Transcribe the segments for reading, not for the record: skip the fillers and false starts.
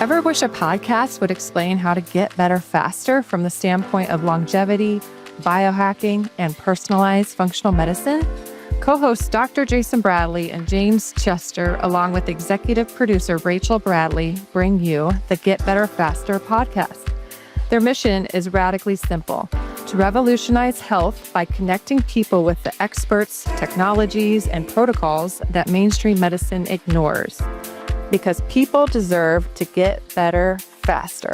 Ever wish a podcast would explain how to get better faster from the standpoint of longevity, biohacking, and personalized functional medicine? Co-hosts Dr. Jason Bradley and James Chester, along with executive producer Rachel Bradley, bring you the Get Better Faster podcast. Their mission is radically simple: to revolutionize health by connecting people with the experts, technologies, and protocols that mainstream medicine ignores. Because people deserve to get better faster.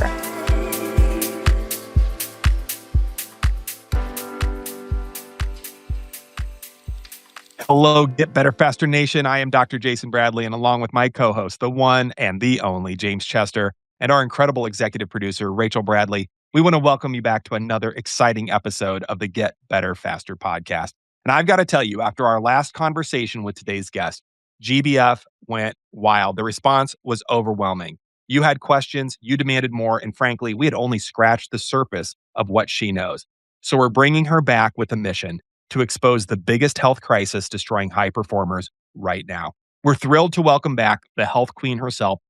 Hello, Get Better Faster Nation. I am Dr. Jason Bradley, and along with my co-host, the one and the only James Chester, and our incredible executive producer, Rachel Bradley, we want to welcome you back to another exciting episode of the Get Better Faster podcast. And I've got to tell you, after our last conversation with today's guest, GBF went wild. The response was overwhelming. You had questions, you demanded more, and frankly, we had only scratched the surface of what she knows. So we're bringing her back with a mission to expose the biggest health crisis destroying high performers right now. We're thrilled to welcome back the health queen herself,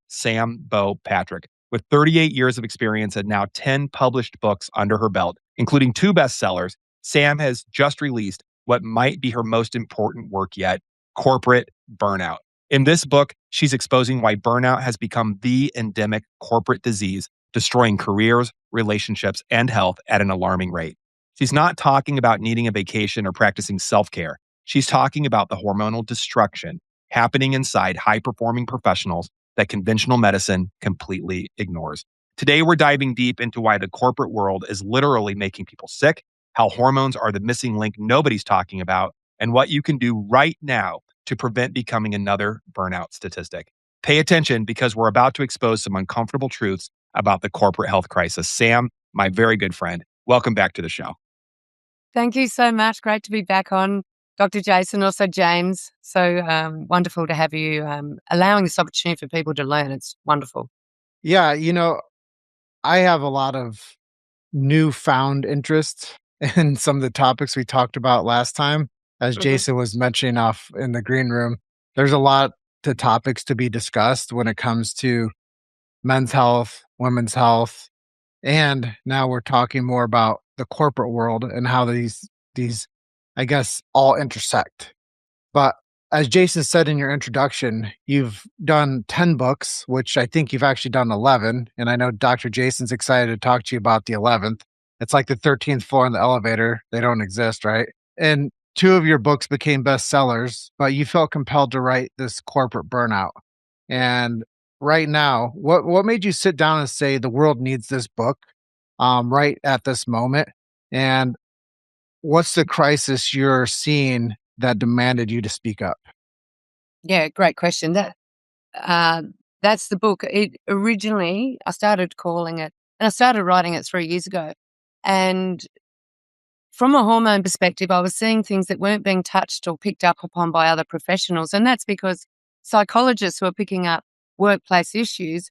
Beau Patrick. With 38 years of experience and now 10 published books under her belt, including 2 bestsellers, Sam has just released what might be her most important work yet, Corporate Burnout. In this book, she's exposing why burnout has become the endemic corporate disease, destroying careers, relationships, and health at an alarming rate. She's not talking about needing a vacation or practicing self-care. She's talking about the hormonal destruction happening inside high-performing professionals that conventional medicine completely ignores. Today, we're diving deep into why the corporate world is literally making people sick, how hormones are the missing link nobody's talking about, and what you can do right now to prevent becoming another burnout statistic. Pay attention, because we're about to expose some uncomfortable truths about the corporate health crisis. Sam, my very good friend, welcome back to the show. Thank you so much. Great to be back on, Dr. Jason, also James. So wonderful to have you allowing this opportunity for people to learn. It's wonderful. Yeah, I have a lot of newfound interest in some of the topics we talked about last time. As Jason was mentioning off in the green room, there's a lot to topics to be discussed when it comes to men's health, women's health, and now we're talking more about the corporate world and how these I guess all intersect. But as Jason said in your introduction, you've done 10 books, which I think you've actually done 11, and I know Dr. Jason's excited to talk to you about the 11th. It's like the 13th floor in the elevator. They don't exist, right? And 2 of your books became bestsellers, but you felt compelled to write this Corporate Burnout. And right now, what made you sit down and say the world needs this book right at this moment? And what's the crisis you're seeing that demanded you to speak up? Yeah, great question. That's the book. It originally, I started calling it, and I started writing it 3 years ago. And from a hormone perspective, I was seeing things that weren't being touched or picked up upon by other professionals. And that's because psychologists who are picking up workplace issues,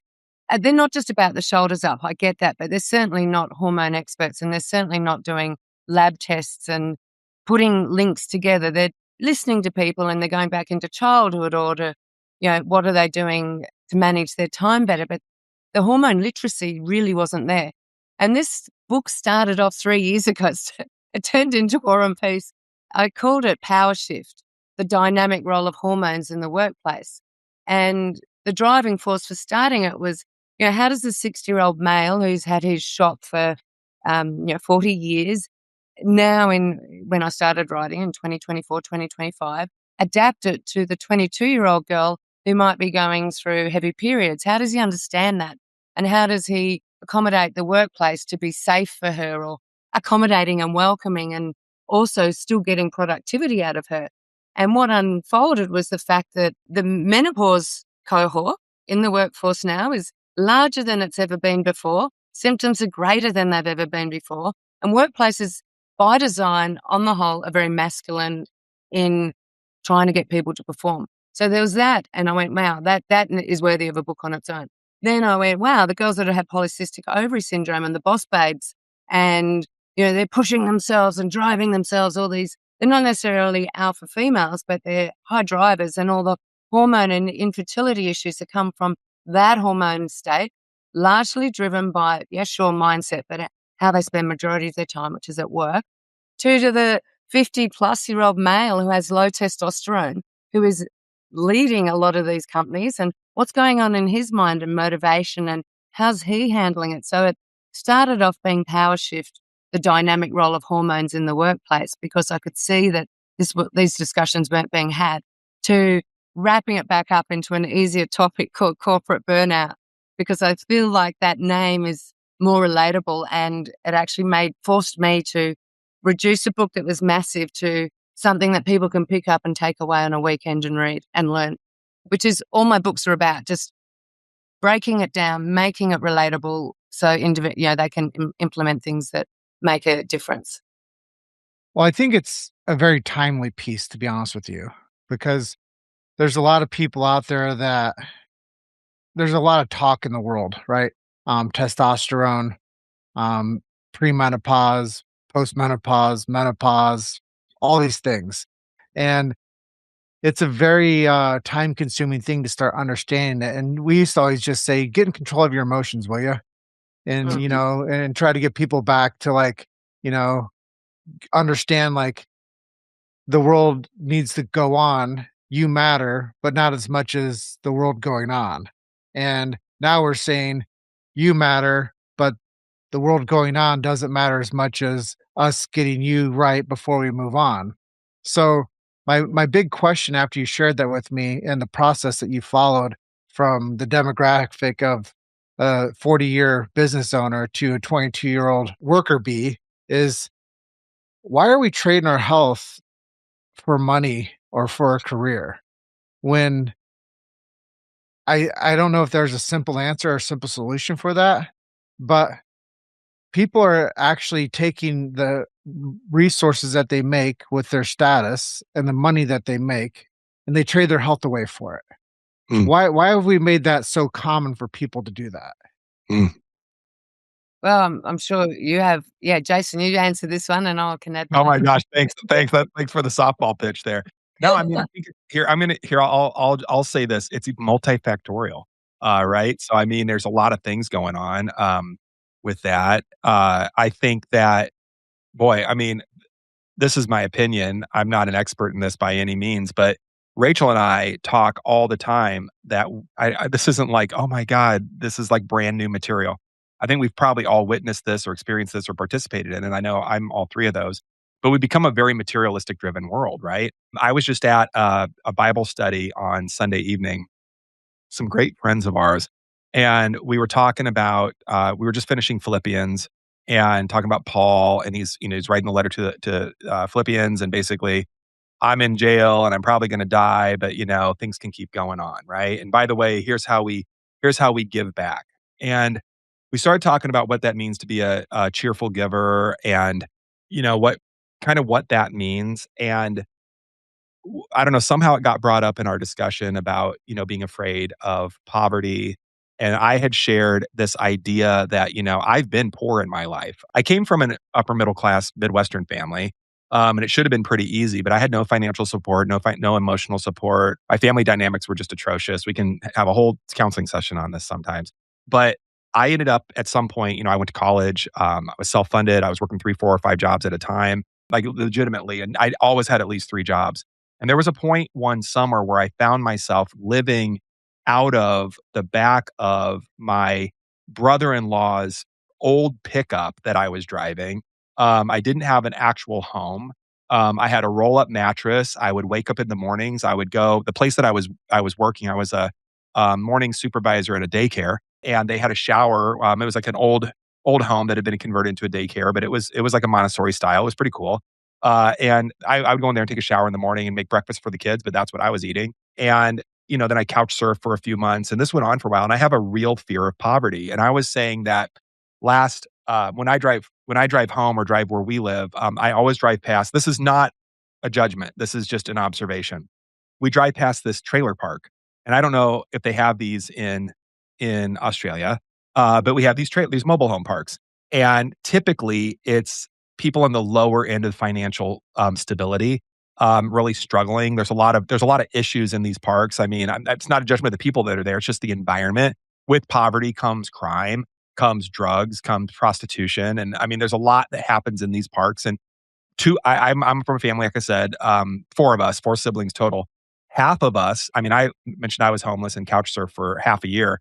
they're not just about the shoulders up. I get that, but they're certainly not hormone experts, and they're certainly not doing lab tests and putting links together. They're listening to people, and they're going back into childhood or to, what are they doing to manage their time better? But the hormone literacy really wasn't there. And this book started off 3 years ago. It turned into War and Peace. I called it Power Shift, the dynamic role of hormones in the workplace. And the driving force for starting it was, how does a 60-year-old male who's had his shop for 40 years, now when I started writing in 2024, 2025, adapt it to the 22-year-old girl who might be going through heavy periods? How does he understand that? And how does he accommodate the workplace to be safe for her, or accommodating and welcoming, and also still getting productivity out of her? And what unfolded was the fact that the menopause cohort in the workforce now is larger than it's ever been before. Symptoms are greater than they've ever been before. And workplaces, by design, on the whole, are very masculine in trying to get people to perform. So there was that, and I went, wow, that is worthy of a book on its own. Then I went, wow, the girls that have polycystic ovary syndrome and the boss babes, and they're pushing themselves and driving themselves, all these, they're not necessarily alpha females, but they're high drivers, and all the hormone and infertility issues that come from that hormone state. largely driven by, yeah, sure, mindset, but how they spend majority of their time, which is at work, to the 50-plus-year-old male who has low testosterone, who is leading a lot of these companies, and what's going on in his mind and motivation, and how's he handling it. So it started off being power shift, the dynamic role of hormones in the workplace, because I could see that these discussions weren't being had, to wrapping it back up into an easier topic called corporate burnout, because I feel like that name is more relatable, and it actually forced me to reduce a book that was massive to something that people can pick up and take away on a weekend and read and learn, which is all my books are about, just breaking it down, making it relatable so they can implement things that make a difference. Well, I think it's a very timely piece, to be honest with you, because there's a lot of people out there that there's a lot of talk in the world, right? Testosterone, um, premenopause, postmenopause, menopause, all these things. And it's a very time consuming thing to start understanding it. And we used to always just say, get in control of your emotions, will you? And, Mhm. and try to get people back to like, understand like the world needs to go on. You matter, but not as much as the world going on. And now we're saying you matter, but the world going on doesn't matter as much as us getting you right before we move on. So my big question after you shared that with me and the process that you followed from the demographic of a 40-year business owner to a 22-year-old worker bee is, why are we trading our health for money or for a career when I don't know if there's a simple answer or a simple solution for that, but people are actually taking the resources that they make with their status and the money that they make, and they trade their health away for it. Mm, Why have we made that so common for people to do that? mm. Well, I'm sure you have. Yeah, Jason, you answer this one and I can add Oh mine. my gosh, thanks. Thanks for the softball pitch there. No, I mean, I think I'll say this. It's multifactorial, right? So I mean, there's a lot of things going on with that. I think that, boy, I mean, this is my opinion. I'm not an expert in this by any means, but Rachel and I talk all the time that this isn't like, oh my God, this is like brand new material. I think we've probably all witnessed this or experienced this or participated in, and I know I'm all three of those. But we become a very materialistic driven world, right? I was just at a Bible study on Sunday evening, some great friends of ours. And we were talking about, we were just finishing Philippians and talking about Paul. And he's writing the letter to Philippians. And basically, I'm in jail and I'm probably going to die, but things can keep going on. Right. And by the way, here's how we give back. And we started talking about what that means to be a cheerful giver and, what that means. And I don't know, somehow it got brought up in our discussion about, being afraid of poverty. And I had shared this idea that, I've been poor in my life. I came from an upper middle class Midwestern family. And it should have been pretty easy, but I had no financial support, no emotional support. My family dynamics were just atrocious. We can have a whole counseling session on this sometimes. But I ended up at some point, I went to college. I was self funded. I was working 3, 4, or 5 jobs at a time, like legitimately. And I always had at least 3 jobs. And there was a point one summer where I found myself living out of the back of my brother-in-law's old pickup that I was driving. I didn't have an actual home. I had a roll-up mattress. I would wake up in the mornings. I would go the place that I was working. I was a morning supervisor at a daycare, and they had a shower. It was like an old home that had been converted into a daycare, but it was like a Montessori style. It was pretty cool. And I would go in there and take a shower in the morning and make breakfast for the kids, but that's what I was eating. And, then I couch surfed for a few months and this went on for a while. And I have a real fear of poverty. And I was saying that when I drive home or drive where we live, I always drive past, this is not a judgment. This is just an observation. We drive past this trailer park. And I don't know if they have these in Australia, but we have these mobile home parks. And typically it's people on the lower end of financial stability, really struggling. There's a lot of issues in these parks. I mean, it's not a judgment of the people that are there. It's just the environment. with poverty comes crime, comes drugs, comes prostitution. And I mean, there's a lot that happens in these parks. And I'm from a family, like I said, four of us, four siblings total. Half of us, I mean, I mentioned I was homeless and couch surfed for half a year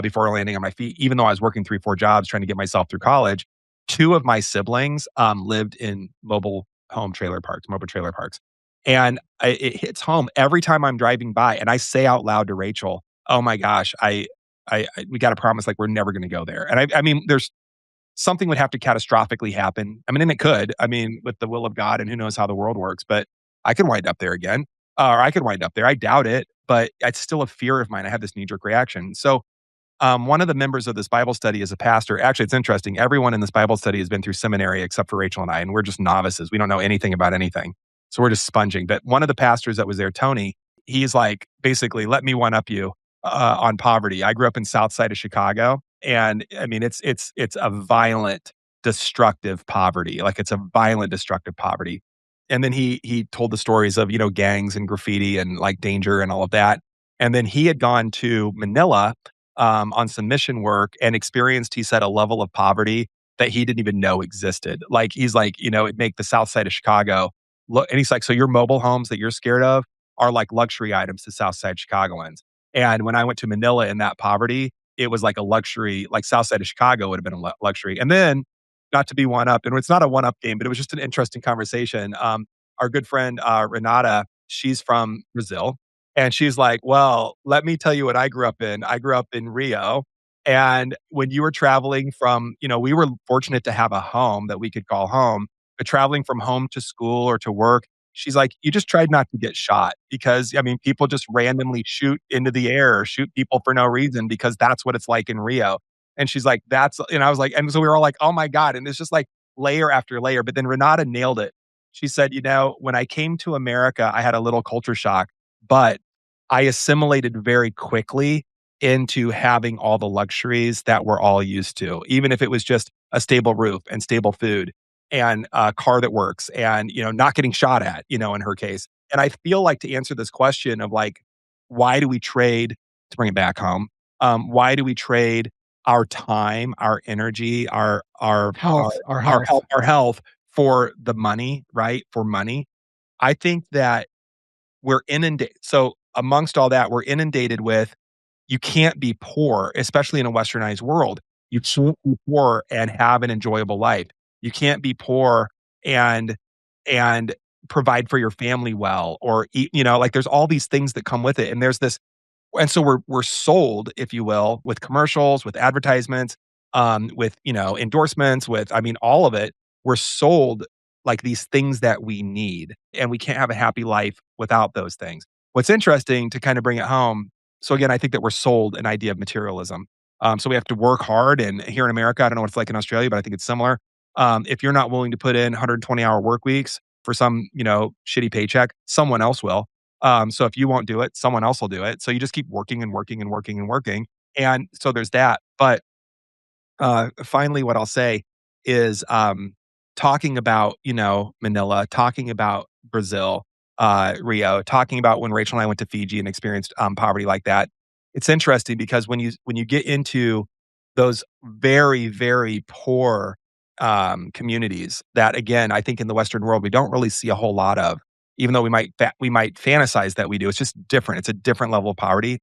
before landing on my feet, even though I was working 3, 4 jobs trying to get myself through college. Two of my siblings lived in mobile trailer parks. And it hits home every time I'm driving by and I say out loud to Rachel, oh my gosh, we got to promise like we're never going to go there. And I mean, there's something would have to catastrophically happen. I mean, and it could, I mean, with the will of God and who knows how the world works, but I could wind up there again, or I could wind up there. I doubt it, but it's still a fear of mine. I have this knee jerk reaction. So, one of the members of this Bible study is a pastor. Actually, it's interesting. Everyone in this Bible study has been through seminary except for Rachel and I, and we're just novices. We don't know anything about anything. So we're just sponging. But one of the pastors that was there, Tony, he's like, basically, let me one up you on poverty. I grew up in South Side of Chicago. And I mean, it's a violent, destructive poverty. Like it's a violent, destructive poverty. And then he told the stories of, gangs and graffiti and like danger and all of that. And then he had gone to Manila on some mission work and experienced, he said, a level of poverty that he didn't even know existed. Like he's like, it'd make the South Side of Chicago look. And he's like, so your mobile homes that you're scared of are like luxury items to South Side Chicagoans. And when I went to Manila in that poverty, it was like a luxury, like South Side of Chicago would have been a luxury. And then, not to be one up, and it's not a one up game, but it was just an interesting conversation. Our good friend Renata, she's from Brazil, and she's like, "Well, let me tell you what I grew up in. I grew up in Rio, and when you were traveling from, we were fortunate to have a home that we could call home, but traveling from home to school or to work." She's like, you just tried not to get shot because, I mean, people just randomly shoot into the air or shoot people for no reason because that's what it's like in Rio. And she's like, and I was like, and so we were all like, oh my God. And it's just like layer after layer. But then Renata nailed it. She said, when I came to America, I had a little culture shock, but I assimilated very quickly into having all the luxuries that we're all used to, even if it was just a stable roof and stable food and a car that works and, not getting shot at, in her case. And I feel like to answer this question of like, why do we trade to bring it back home? Why do we trade our time, our energy, our Health, our health. our health for the money, right? For money. I think that we're inundated. So amongst all that, we're inundated with, you can't be poor, especially in a westernized world. You can't be poor and have an enjoyable life. You can't be poor and provide for your family well or eat, like there's all these things that come with it. And there's this, and so we're sold, if you will, with commercials, with advertisements, with, endorsements, with, I mean, all of it. We're sold like these things that we need, and we can't have a happy life without those things. What's interesting to kind of bring it home. So again, I think that we're sold an idea of materialism. So we have to work hard. And here in America, I don't know what it's like in Australia, but I think it's similar. If you're not willing to put in 120-hour work weeks for some, shitty paycheck, someone else will. So if you won't do it, someone else will do it. So you just keep working and working and working and working. And so there's that. But finally, what I'll say is talking about, Manila, talking about Brazil, Rio, talking about when Rachel and I went to Fiji and experienced poverty like that. It's interesting because when you get into those very, very poor communities that, again, I think in the Western world, we don't really see a whole lot of, even though we might fantasize that we do. It's just different. It's a different level of poverty.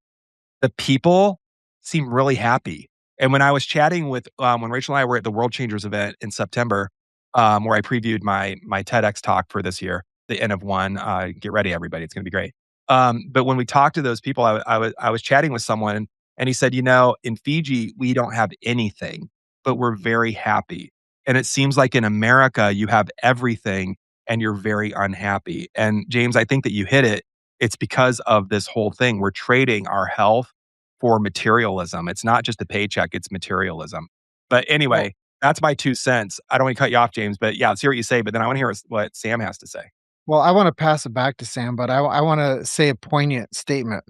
The people seem really happy. And when I was chatting with, when Rachel and I were at the World Changers event in September, where I previewed my TEDx talk for this year, the N of one, get ready, everybody. It's going to be great. But when we talked to those people, I was chatting with someone and he said, in Fiji, we don't have anything, but we're very happy. And it seems like in America, you have everything and you're very unhappy. And James, I think that you hit it. It's because of this whole thing. We're trading our health for materialism. It's not just a paycheck, it's materialism. But anyway, that's my 2 cents. I don't want to cut you off, James, but yeah, let's hear what you say. But then I want to hear what Sam has to say. Well, I want to pass it back to Sam, but I want to say a poignant statement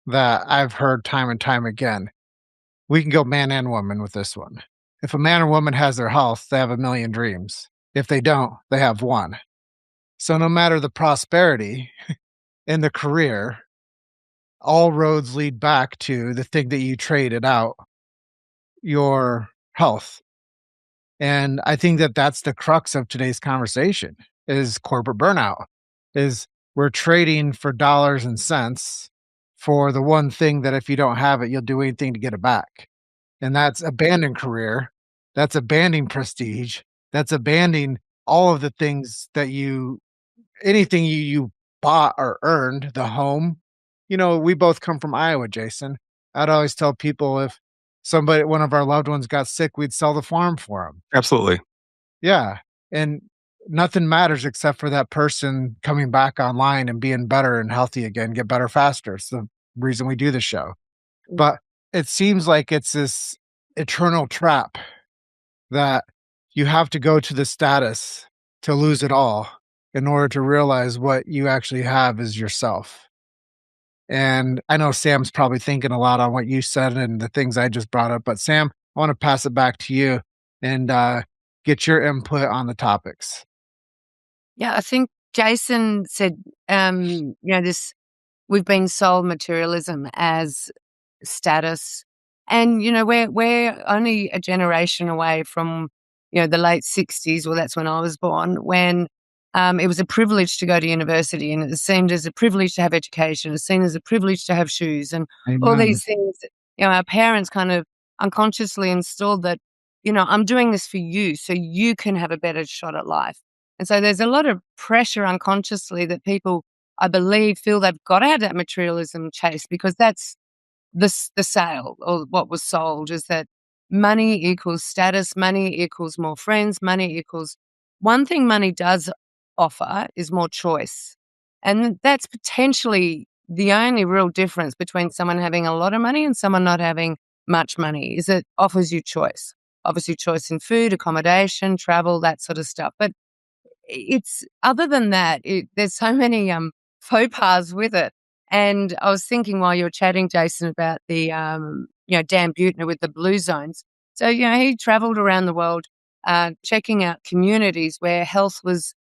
that I've heard time and time again. We can go man and woman with this one. If a man or woman has their health, they have a million dreams. If they don't, they have one. So no matter the prosperity in the career, all roads lead back to the thing that you traded out, your health. And I think that that's the crux of today's conversation is corporate burnout. Is we're trading for dollars and cents for the one thing that if you don't have it, you'll do anything to get it back. And that's abandoning career, that's abandoning prestige, that's abandoning all of the things that anything you bought or earned, the home. We both come from Iowa, Jason. I'd always tell people if one of our loved ones got sick, we'd sell the farm for them. Absolutely. Yeah. And nothing matters except for that person coming back online and being better and healthy again, get better faster. It's the reason we do the show. But it seems like it's this eternal trap that you have to go to the status to lose it all in order to realize what you actually have is yourself. And I know Sam's probably thinking a lot on what you said and the things I just brought up. But Sam, I want to pass it back to you and get your input on the topics. Yeah, I think Jason said, we've been sold materialism as status. And, we're only a generation away from, the late 60s. Well, that's when I was born, when it was a privilege to go to university, and it seemed as a privilege to have education. It's seen as a privilege to have shoes and all Amen. these things. Our parents kind of unconsciously installed that, I'm doing this for you so you can have a better shot at life. And so there's a lot of pressure unconsciously that people, I believe, feel they've got to have that materialism chase, because that's the sale, or what was sold, is that money equals status, money equals more friends, money equals one thing money does offer is more choice. And that's potentially the only real difference between someone having a lot of money and someone not having much money, is it offers you choice. Offers you choice in food, accommodation, travel, that sort of stuff. But it's other than that, there's so many faux pas with it. And I was thinking while you were chatting, Jason, about the Dan Buettner with the blue zones. So he traveled around the world checking out communities where health was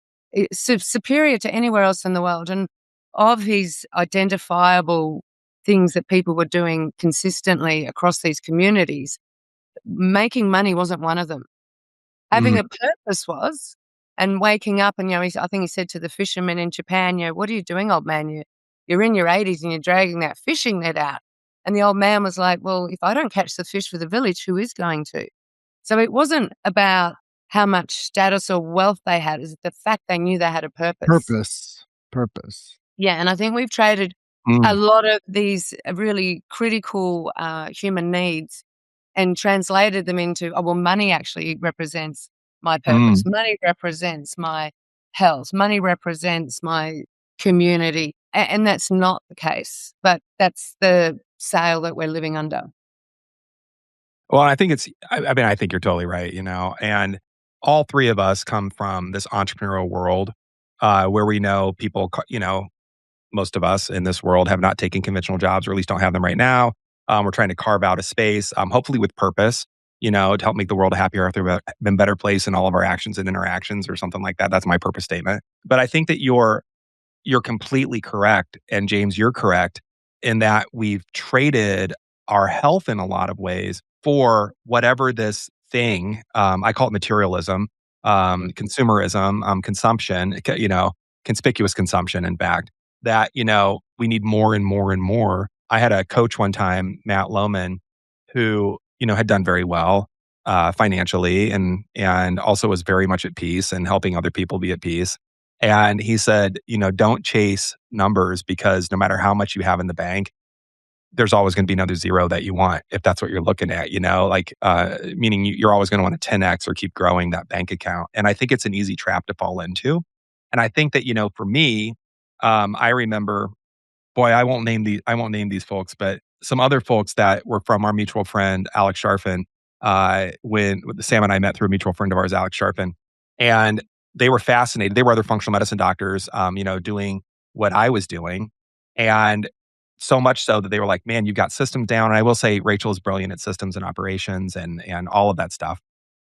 superior to anywhere else in the world. And of his identifiable things that people were doing consistently across these communities, making money wasn't one of them. Having a purpose was, and waking up and, I think he said to the fishermen in Japan, what are you doing, old man? You're in your 80s and you're dragging that fishing net out. And the old man was like, well, if I don't catch the fish for the village, who is going to? So it wasn't about how much status or wealth they had. It's the fact they knew they had a purpose. Purpose. Yeah, and I think we've traded a lot of these really critical human needs and translated them into, money actually represents my purpose. Money represents my health. Money represents my community. And that's not the case, but that's the sale that we're living under. Well, I think I think you're totally right, and all three of us come from this entrepreneurial world where we know people, most of us in this world have not taken conventional jobs, or at least don't have them right now. We're trying to carve out a space, hopefully with purpose, to help make the world a happier, better place in all of our actions and interactions, or something like that. That's my purpose statement. But I think that you're completely correct. And James, you're correct in that we've traded our health in a lot of ways for whatever this thing, I call it materialism, consumerism, consumption, conspicuous consumption, in fact, that, we need more and more and more. I had a coach one time, Matt Lohman, who, had done very well financially and also was very much at peace and helping other people be at peace. And he said, don't chase numbers, because no matter how much you have in the bank, there's always going to be another zero that you want, if that's what you're looking at, meaning you're always going to want to 10x or keep growing that bank account. And I think it's an easy trap to fall into. And I think that, for me, I remember, boy, I won't name these folks, but some other folks that were from our mutual friend, Alex Sharfin, when Sam and I met through a mutual friend of ours, Alex Sharfin. And they were fascinated. They were other functional medicine doctors, doing what I was doing. And so much so that they were like, man, you got systems down. And I will say Rachel is brilliant at systems and operations and all of that stuff.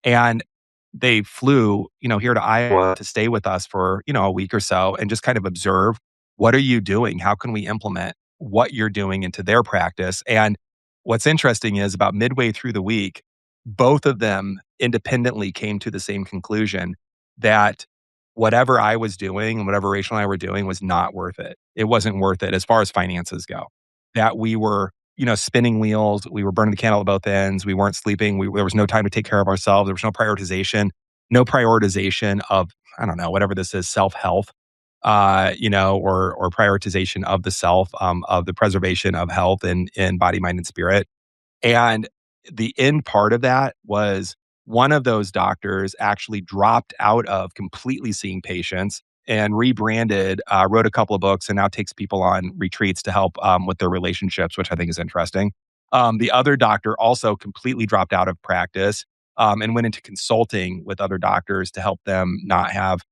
And they flew, here to Iowa to stay with us for, a week or so and just kind of observe, what are you doing? How can we implement what you're doing into their practice. And what's interesting is about midway through the week, both of them independently came to the same conclusion that whatever I was doing and whatever Rachel and I were doing was not worth it. It wasn't worth it as far as finances go. That we were, spinning wheels. We were burning the candle at both ends. We weren't sleeping. There was no time to take care of ourselves. There was no prioritization of, I don't know, whatever this is, self-health, or prioritization of the self, of the preservation of health in body, mind, and spirit. And the end part of that was one of those doctors actually dropped out of completely seeing patients and rebranded, wrote a couple of books, and now takes people on retreats to help with their relationships, which I think is interesting. The other doctor also completely dropped out of practice and went into consulting with other doctors to help them not have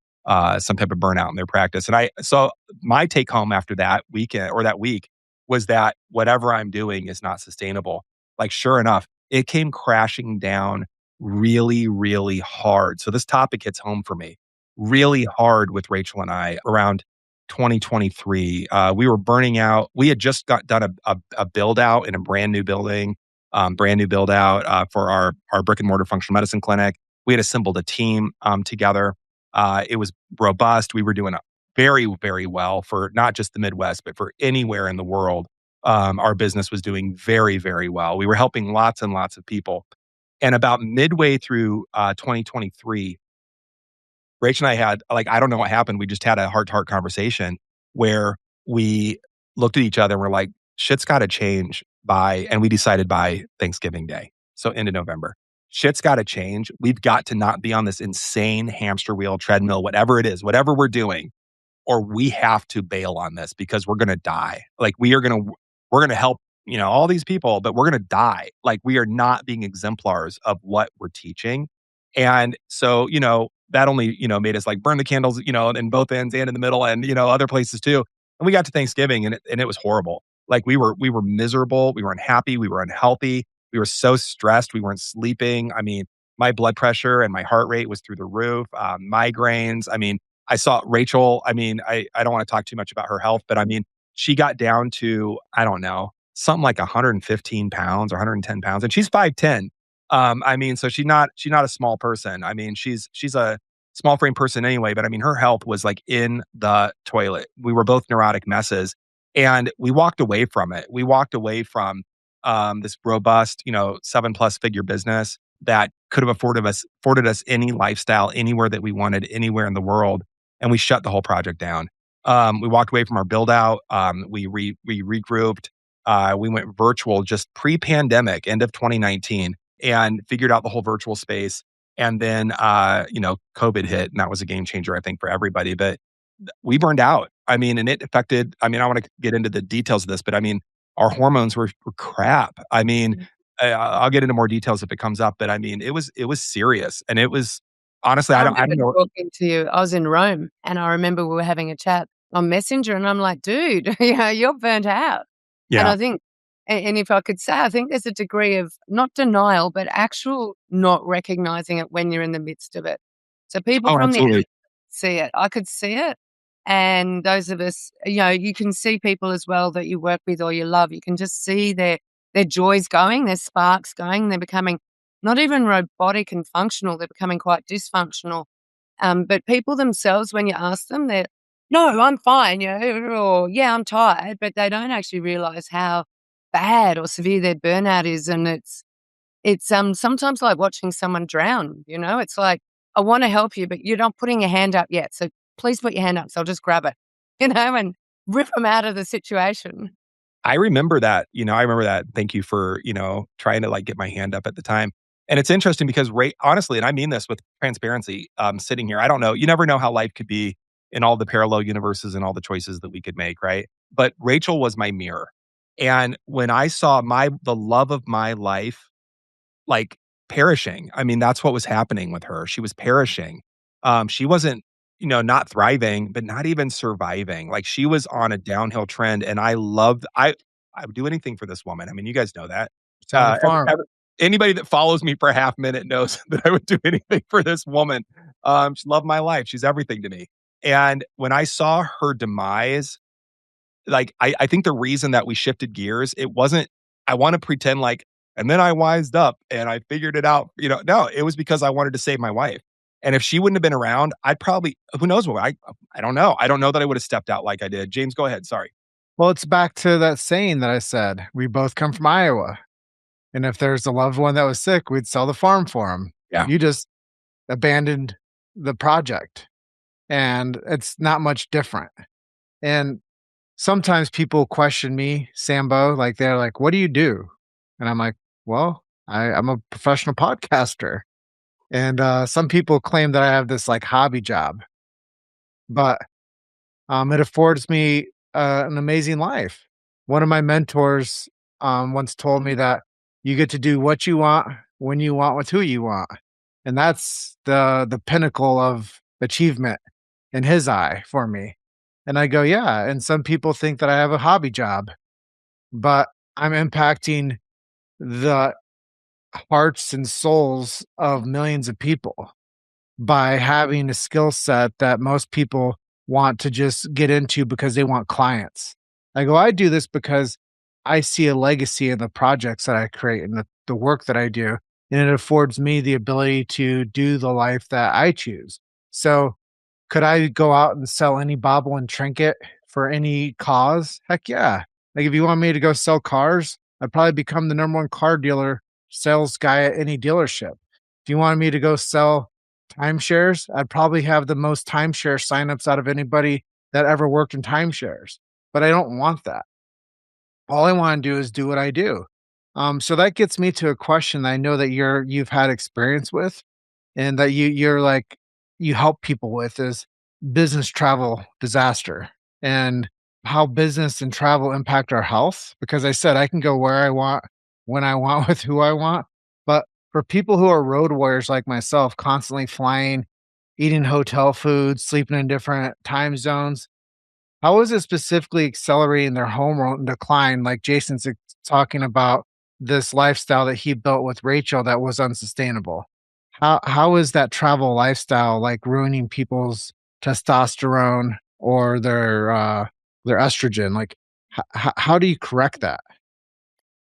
some type of burnout in their practice. So my take home after that weekend or that week was that whatever I'm doing is not sustainable. Like, sure enough, it came crashing down really, really hard. So this topic hits home for me really hard with Rachel and I around 2023. We were burning out. We had just done a build out in a brand new building, for our brick and mortar functional medicine clinic. We had assembled a team together. It was robust. We were doing very, very well for not just the Midwest, but for anywhere in the world. Our business was doing very, very well. We were helping lots and lots of people. And about midway through 2023, Rach and I had, like, I don't know what happened. We just had a heart-to-heart conversation where we looked at each other and we're like, shit's got to change and we decided by Thanksgiving Day. So into November, shit's got to change. We've got to not be on this insane hamster wheel, treadmill, whatever it is, whatever we're doing, or we have to bail on this because we're going to die. Like we're going to help, all these people, but we're going to die. Like we are not being exemplars of what we're teaching. And so, that only, made us like burn the candles, in both ends and in the middle and, other places too. And we got to Thanksgiving and it was horrible. Like we were miserable. We were unhappy. We were unhealthy. We were so stressed. We weren't sleeping. I mean, my blood pressure and my heart rate was through the roof. Migraines. I mean, I saw Rachel. I mean, I don't want to talk too much about her health, but I mean, she got down to, I don't know, something like 115 pounds or 110 pounds. And she's 5'10". I mean, so she's not a small person. I mean, she's a small frame person anyway, but I mean, her health was like in the toilet. We were both neurotic messes and we walked away from it. We walked away from this robust, 7+ figure business that could have afforded us any lifestyle anywhere that we wanted, anywhere in the world. And we shut the whole project down. We walked away from our build out. We regrouped. We went virtual just pre-pandemic, end of 2019, and figured out the whole virtual space. And then, COVID hit, and that was a game changer, I think, for everybody. But we burned out. I mean, and it affected, I want to get into the details of this, but I mean, our hormones were crap. I mean, I'll get into more details if it comes up, but I mean, it was serious. And it was, honestly, I don't know. Talking to you, I was in Rome and I remember we were having a chat on Messenger and I'm like, dude, you're burnt out. Yeah. And I think, and if I could say, I think there's a degree of not denial, but actual not recognizing it when you're in the midst of it. So people from the outside see it. I could see it. And those of us, you can see people as well that you work with or you love. You can just see their joys going, their sparks going. They're becoming not even robotic and functional. They're becoming quite dysfunctional. But people themselves, when you ask them, they're, no, I'm fine, or yeah, I'm tired, but they don't actually realize how bad or severe their burnout is. And it's sometimes like watching someone drown, it's like, I want to help you, but you're not putting your hand up yet. So please put your hand up. So I'll just grab it, and rip them out of the situation. I remember that, Thank you for, trying to like get my hand up at the time. And it's interesting because honestly, and I mean this with transparency, sitting here, I don't know, you never know how life could be in all the parallel universes and all the choices that we could make, right? But Rachel was my mirror. And when I saw the love of my life, like perishing, I mean, that's what was happening with her. She was perishing. She wasn't, not thriving, but not even surviving. Like she was on a downhill trend. And I would do anything for this woman. I mean, you guys know that. Anybody that follows me for a half minute knows that I would do anything for this woman. She loved my life. She's everything to me. And when I saw her demise, like, I think the reason that we shifted gears, it wasn't, I want to pretend like, and then I wised up and I figured it out. No, it was because I wanted to save my wife. And if she wouldn't have been around, I'd probably, who knows what, I don't know. I don't know that I would have stepped out like I did. James, go ahead. Sorry. Well, it's back to that saying that I said. We both come from Iowa. And if there's a loved one that was sick, we'd sell the farm for him. Yeah. You just abandoned the project. And it's not much different. And sometimes people question me, Sambo, like they're like, what do you do? And I'm like, well, I'm a professional podcaster. And some people claim that I have this like hobby job, but it affords me an amazing life. One of my mentors once told me that you get to do what you want, when you want, with who you want. And that's the pinnacle of achievement in his eye for me. And I go, yeah. And some people think that I have a hobby job, but I'm impacting the hearts and souls of millions of people by having a skill set that most people want to just get into because they want clients. I go, I do this because I see a legacy in the projects that I create and the work that I do. And it affords me the ability to do the life that I choose. So could I go out and sell any bauble and trinket for any cause? Heck yeah. Like if you want me to go sell cars, I'd probably become the number one car dealer sales guy at any dealership. If you wanted me to go sell timeshares, I'd probably have the most timeshare signups out of anybody that ever worked in timeshares. But I don't want that. All I want to do is do what I do. So that gets me to a question that I know that you've had experience with, and that you're like you help people with is business travel disaster and how business and travel impact our health. Because I said I can go where I want, when I want, with who I want. But for people who are road warriors like myself, constantly flying, eating hotel food, sleeping in different time zones, how is it specifically accelerating their hormone decline? Like Jason's talking about this lifestyle that he built with Rachel that was unsustainable. How is that travel lifestyle like ruining people's testosterone or their estrogen? Like, how do you correct that?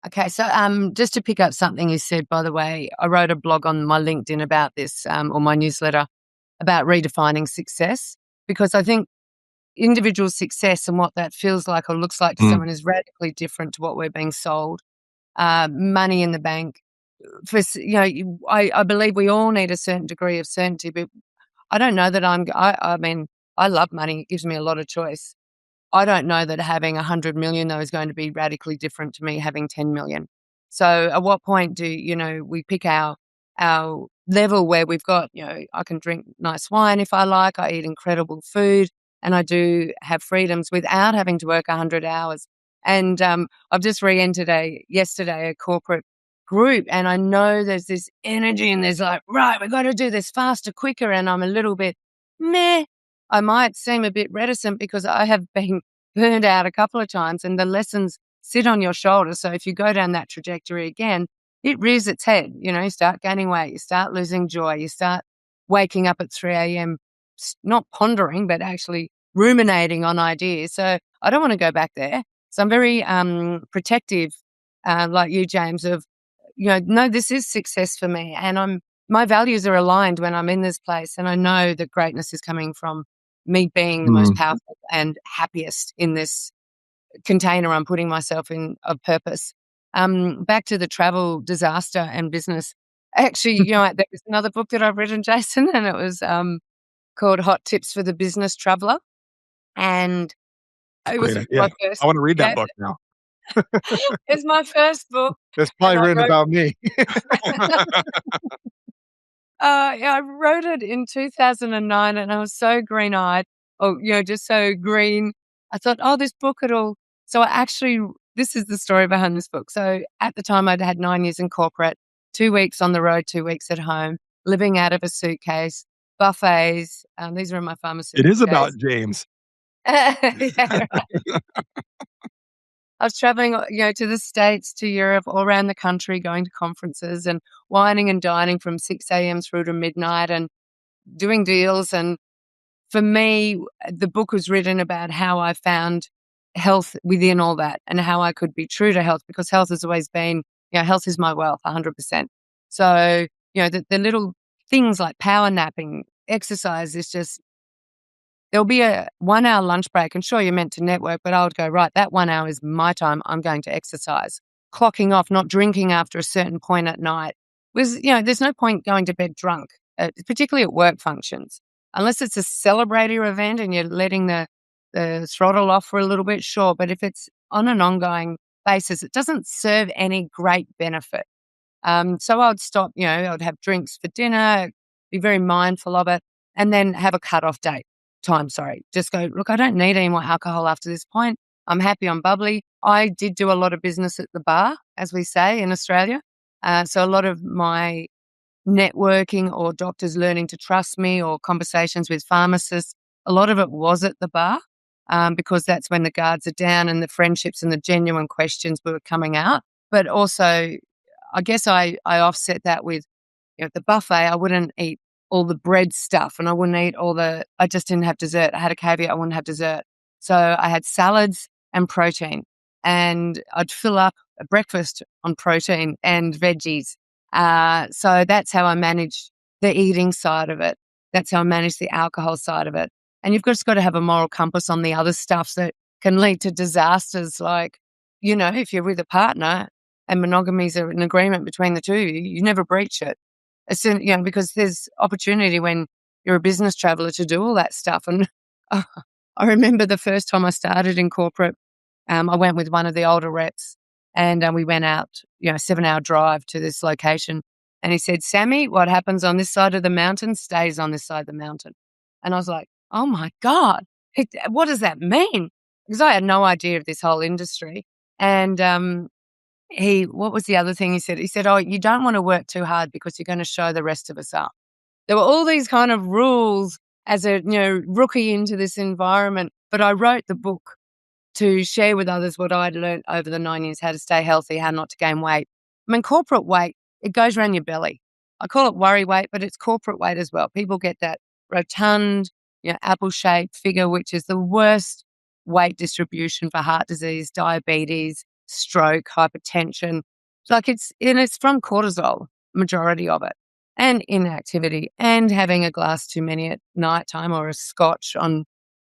Okay, so just to pick up something you said, by the way, I wrote a blog on my LinkedIn about this, or my newsletter about redefining success, because I think individual success and what that feels like or looks like to Mm. someone is radically different to what we're being sold. Money in the bank. I believe we all need a certain degree of certainty, but I don't know that I mean, I love money. It gives me a lot of choice. I don't know that having 100 million, though, is going to be radically different to me having 10 million. So at what point do, we pick our level where we've got, I can drink nice wine if I like, I eat incredible food, and I do have freedoms without having to work 100 hours. And I've just re-entered yesterday a corporate group, and I know there's this energy and there's like, right, we've got to do this faster, quicker. And I'm a little bit meh. I might seem a bit reticent because I have been burned out a couple of times and the lessons sit on your shoulders. So if you go down that trajectory again, it rears its head. You start gaining weight, you start losing joy, you start waking up at 3 a.m., not pondering, but actually ruminating on ideas. So I don't want to go back there. So I'm very protective, like you, James, of, no, this is success for me. And my values are aligned when I'm in this place. And I know that greatness is coming from me being the most powerful and happiest in this container I'm putting myself in of purpose. Back to the travel disaster and business. Actually, there's another book that I've written, Jason, and it was called Hot Tips for the Business Traveler. And it was Yeah. my first. I want to read that book now. It's my first book. It's probably And I written wrote- about me. Yeah, I wrote it in 2009 and I was so green-eyed, just so green. I thought, this book so this is the story behind this book. So at the time I'd had 9 years in corporate, 2 weeks on the road, 2 weeks at home, living out of a suitcase, buffets. These are in my pharmaceutical It is about days. James. Yeah, right. I was traveling, to the States, to Europe, all around the country, going to conferences and wining and dining from 6 a.m. through to midnight and doing deals. And for me, the book was written about how I found health within all that and how I could be true to health, because health has always been, health is my wealth, 100%. So, the little things like power napping, exercise is just, there'll be a 1 hour lunch break, and sure, you're meant to network, but I would go, right, that 1 hour is my time. I'm going to exercise. Clocking off, not drinking after a certain point at night. There's no point going to bed drunk, particularly at work functions, unless it's a celebratory event and you're letting the throttle off for a little bit, sure. But if it's on an ongoing basis, it doesn't serve any great benefit. So I would stop, I would have drinks for dinner, be very mindful of it, and then have a cutoff date time. Just go, look, I don't need any more alcohol after this point. I'm happy, I'm bubbly. I did do a lot of business at the bar, as we say in Australia. So a lot of my networking or doctors learning to trust me or conversations with pharmacists, a lot of it was at the bar, because that's when the guards are down and the friendships and the genuine questions were coming out. But also, I guess I offset that with, the buffet, I wouldn't eat all the bread stuff and I wouldn't eat I just didn't have dessert. I had a caveat, I wouldn't have dessert. So I had salads and protein, and I'd fill up a breakfast on protein and veggies. So that's how I manage the eating side of it. That's how I manage the alcohol side of it. And you've just got to have a moral compass on the other stuff that can lead to disasters. Like, if you're with a partner and monogamy is an agreement between the two of you, you never breach it. As soon, because there's opportunity when you're a business traveler to do all that stuff. And I remember the first time I started in corporate, I went with one of the older reps, and we went out, 7-hour drive to this location. And he said, Sammy, what happens on this side of the mountain stays on this side of the mountain. And I was like, oh my God, what does that mean? Because I had no idea of this whole industry. And what was the other thing he said? He said, oh, you don't want to work too hard because you're going to show the rest of us up. There were all these kind of rules as a rookie into this environment. But I wrote the book to share with others what I'd learned over the 9 years, how to stay healthy, how not to gain weight. I mean, corporate weight, it goes around your belly. I call it worry weight, but it's corporate weight as well. People get that rotund, apple-shaped figure, which is the worst weight distribution for heart disease, diabetes, stroke, hypertension. It's from cortisol, majority of it, and inactivity, and having a glass too many at nighttime or a scotch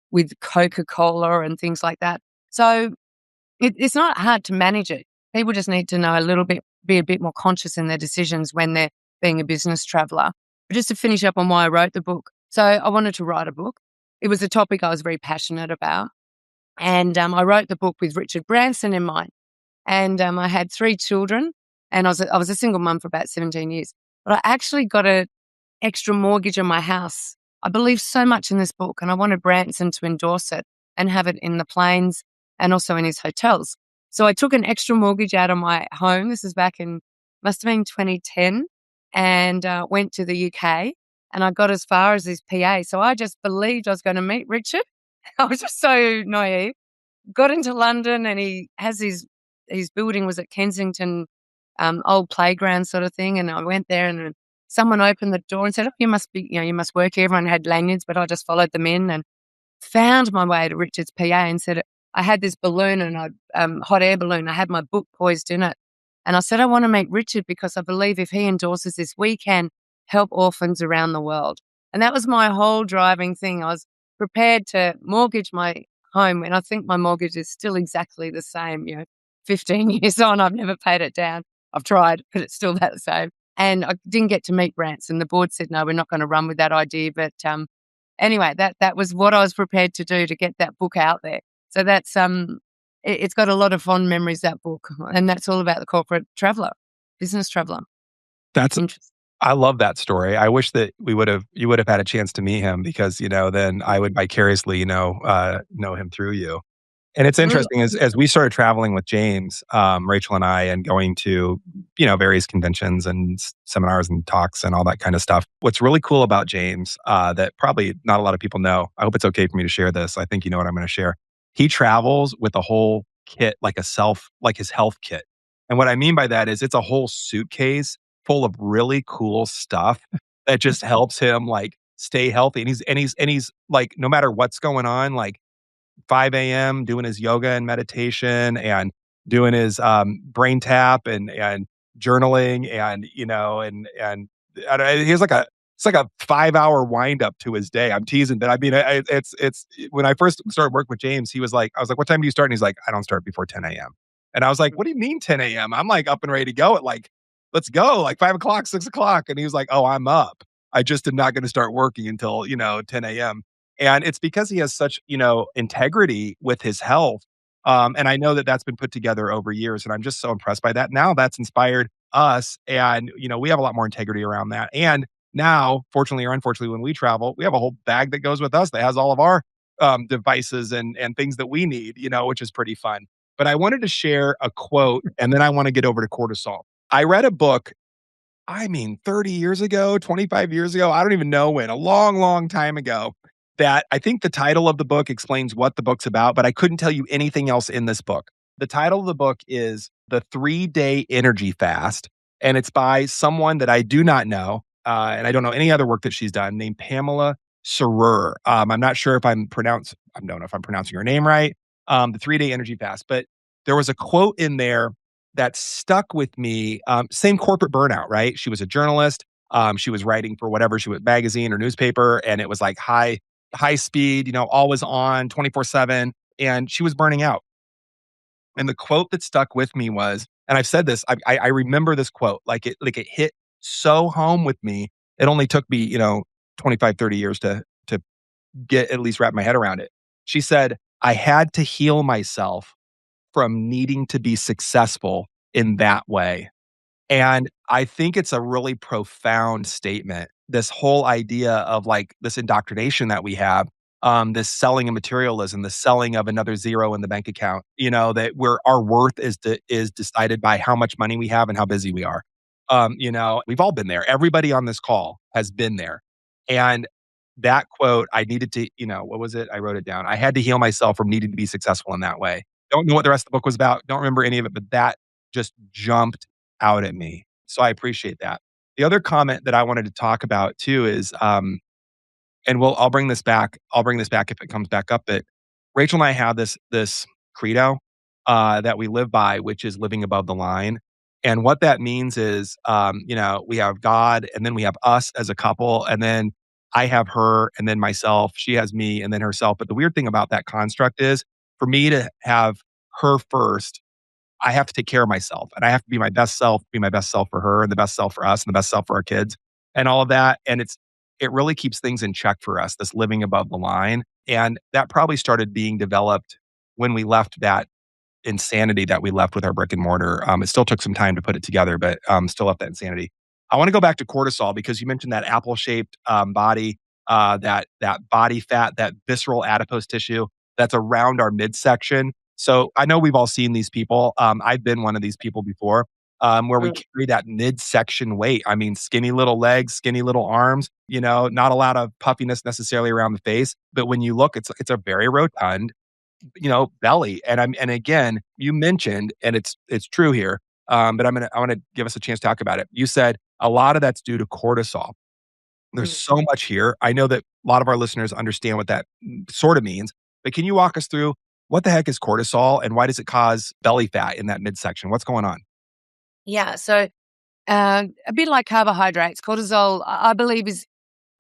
with Coca-Cola and things like that. So it's not hard to manage it. People just need to know a little bit, be a bit more conscious in their decisions when they're being a business traveler. But just to finish up on why I wrote the book. So I wanted to write a book. It was a topic I was very passionate about. And I wrote the book with Richard Branson in mind. And I had 3 children, and I was a single mum for about 17 years. But I actually got an extra mortgage on my house. I believe so much in this book, and I wanted Branson to endorse it and have it in the planes and also in his hotels. So I took an extra mortgage out of my home. This is must have been 2010, and went to the UK, and I got as far as his PA. So I just believed I was going to meet Richard. I was just so naive. Got into London, and he has his building was at Kensington, old playground sort of thing. And I went there, and someone opened the door and said, oh, you must work here. Everyone had lanyards, but I just followed them in and found my way to Richard's PA and said, I had this balloon, and hot air balloon. I had my book poised in it. And I said, I want to meet Richard because I believe if he endorses this, we can help orphans around the world. And that was my whole driving thing. I was prepared to mortgage my home, and I think my mortgage is still exactly the same. 15 years on, I've never paid it down. I've tried, but it's still that the same. And I didn't get to meet Branson. The board said, no, we're not going to run with that idea. But anyway, that was what I was prepared to do to get that book out there. So that's it's got a lot of fond memories, that book, and that's all about the corporate traveler, business traveler. That's interesting. I love that story. I wish that you would have had a chance to meet him, because then I would vicariously know him through you. And it's interesting as we started traveling with James, Rachel and I, and going to various conventions and seminars and talks and all that kind of stuff. What's really cool about James that probably not a lot of people know, I hope it's okay for me to share this. I think you know what I'm going to share. He travels with a whole kit, like his health kit. And what I mean by that is it's a whole suitcase full of really cool stuff that just helps him stay healthy. And he's like, no matter what's going on, 5 a.m. doing his yoga and meditation and doing his brain tap and journaling he has like it's like a 5 hour wind up to his day. I'm teasing, but I mean, it's when I first started working with James, he was like, I was like, what time do you start? And he's like, I don't start before 10 a.m. And I was like, what do you mean 10 a.m.? I'm like up and ready to go at like, let's go, like 5 o'clock, 6 o'clock. And he was like, oh, I'm up. I just am not going to start working until, 10 a.m. And it's because he has such, integrity with his health. And I know that that's been put together over years. And I'm just so impressed by that. Now that's inspired us. And, we have a lot more integrity around that. And now, fortunately or unfortunately, when we travel, we have a whole bag that goes with us that has all of our devices and things that we need, which is pretty fun. But I wanted to share a quote and then I want to get over to cortisol. I read a book, 30 years ago, 25 years ago, I don't even know when, a long, long time ago, that I think the title of the book explains what the book's about, but I couldn't tell you anything else in this book. The title of the book is The 3-Day Energy Fast, and it's by someone that I do not know, and I don't know any other work that she's done, named Pamela Sarer. I'm not sure if I don't know if I'm pronouncing her name right, the 3-Day Energy Fast, but there was a quote in there that stuck with me. Same corporate burnout, right? She was a journalist. She was writing for whatever she was, magazine or newspaper, and it was like high speed, always on 24/7, and she was burning out. And the quote that stuck with me was, and I've said this, I remember this quote, like it hit so home with me. It only took me, 25, 30 years to get at least wrap my head around it. She said, I had to heal myself from needing to be successful in that way. And I think it's a really profound statement. This whole idea of like this indoctrination that we have, this selling of materialism, the selling of another zero in the bank account, that where our worth is decided by how much money we have and how busy we are. We've all been there. Everybody on this call has been there. And that quote, I needed to, what was it? I wrote it down. I had to heal myself from needing to be successful in that way. Don't know what the rest of the book was about. Don't remember any of it, but that just jumped out at me. So I appreciate that. The other comment that I wanted to talk about too is, I'll bring this back. I'll bring this back if it comes back up. But Rachel and I have this credo that we live by, which is living above the line. And what that means is, we have God, and then we have us as a couple, and then I have her, and then myself. She has me, and then herself. But the weird thing about that construct is, for me to have her first, I have to take care of myself, and I have to be my best self, for her, and the best self for us, and the best self for our kids, and all of that. And it really keeps things in check for us, this living above the line. And that probably started being developed when we left that insanity that we left with our brick and mortar. It still took some time to put it together, but still left that insanity. I want to go back to cortisol because you mentioned that apple-shaped body, that body fat, that visceral adipose tissue that's around our midsection. So I know we've all seen these people. I've been one of these people before, where we carry that midsection weight. I mean, skinny little legs, skinny little arms, not a lot of puffiness necessarily around the face. But when you look, it's a very rotund, belly. And again, you mentioned, and it's true here, but I want to give us a chance to talk about it. You said a lot of that's due to cortisol. There's so much here. I know that a lot of our listeners understand what that sort of means, but can you walk us through what the heck is cortisol and why does it cause belly fat in that midsection? What's going on? Yeah. So a bit like carbohydrates, cortisol, I believe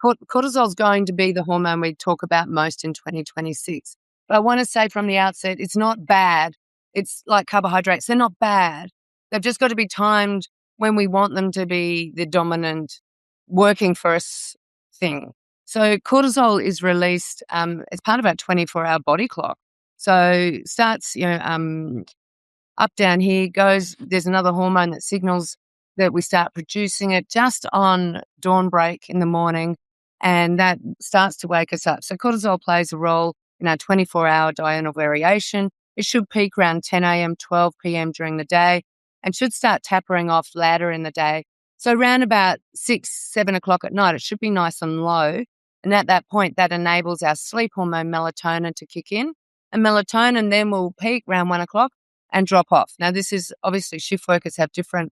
cortisol is going to be the hormone we talk about most in 2026. But I want to say from the outset, it's not bad. It's like carbohydrates. They're not bad. They've just got to be timed when we want them to be the dominant working for us thing. So cortisol is released as part of our 24-hour body clock. So starts, up, down, here goes. There's another hormone that signals that we start producing it just on dawn break in the morning, and that starts to wake us up. So cortisol plays a role in our 24-hour diurnal variation. It should peak around 10 a.m., 12 p.m. during the day, and should start tapering off later in the day. So around about 6, 7 o'clock at night, it should be nice and low. And at that point, that enables our sleep hormone melatonin to kick in. And melatonin then will peak around 1 o'clock and drop off. Now, this is obviously shift workers have different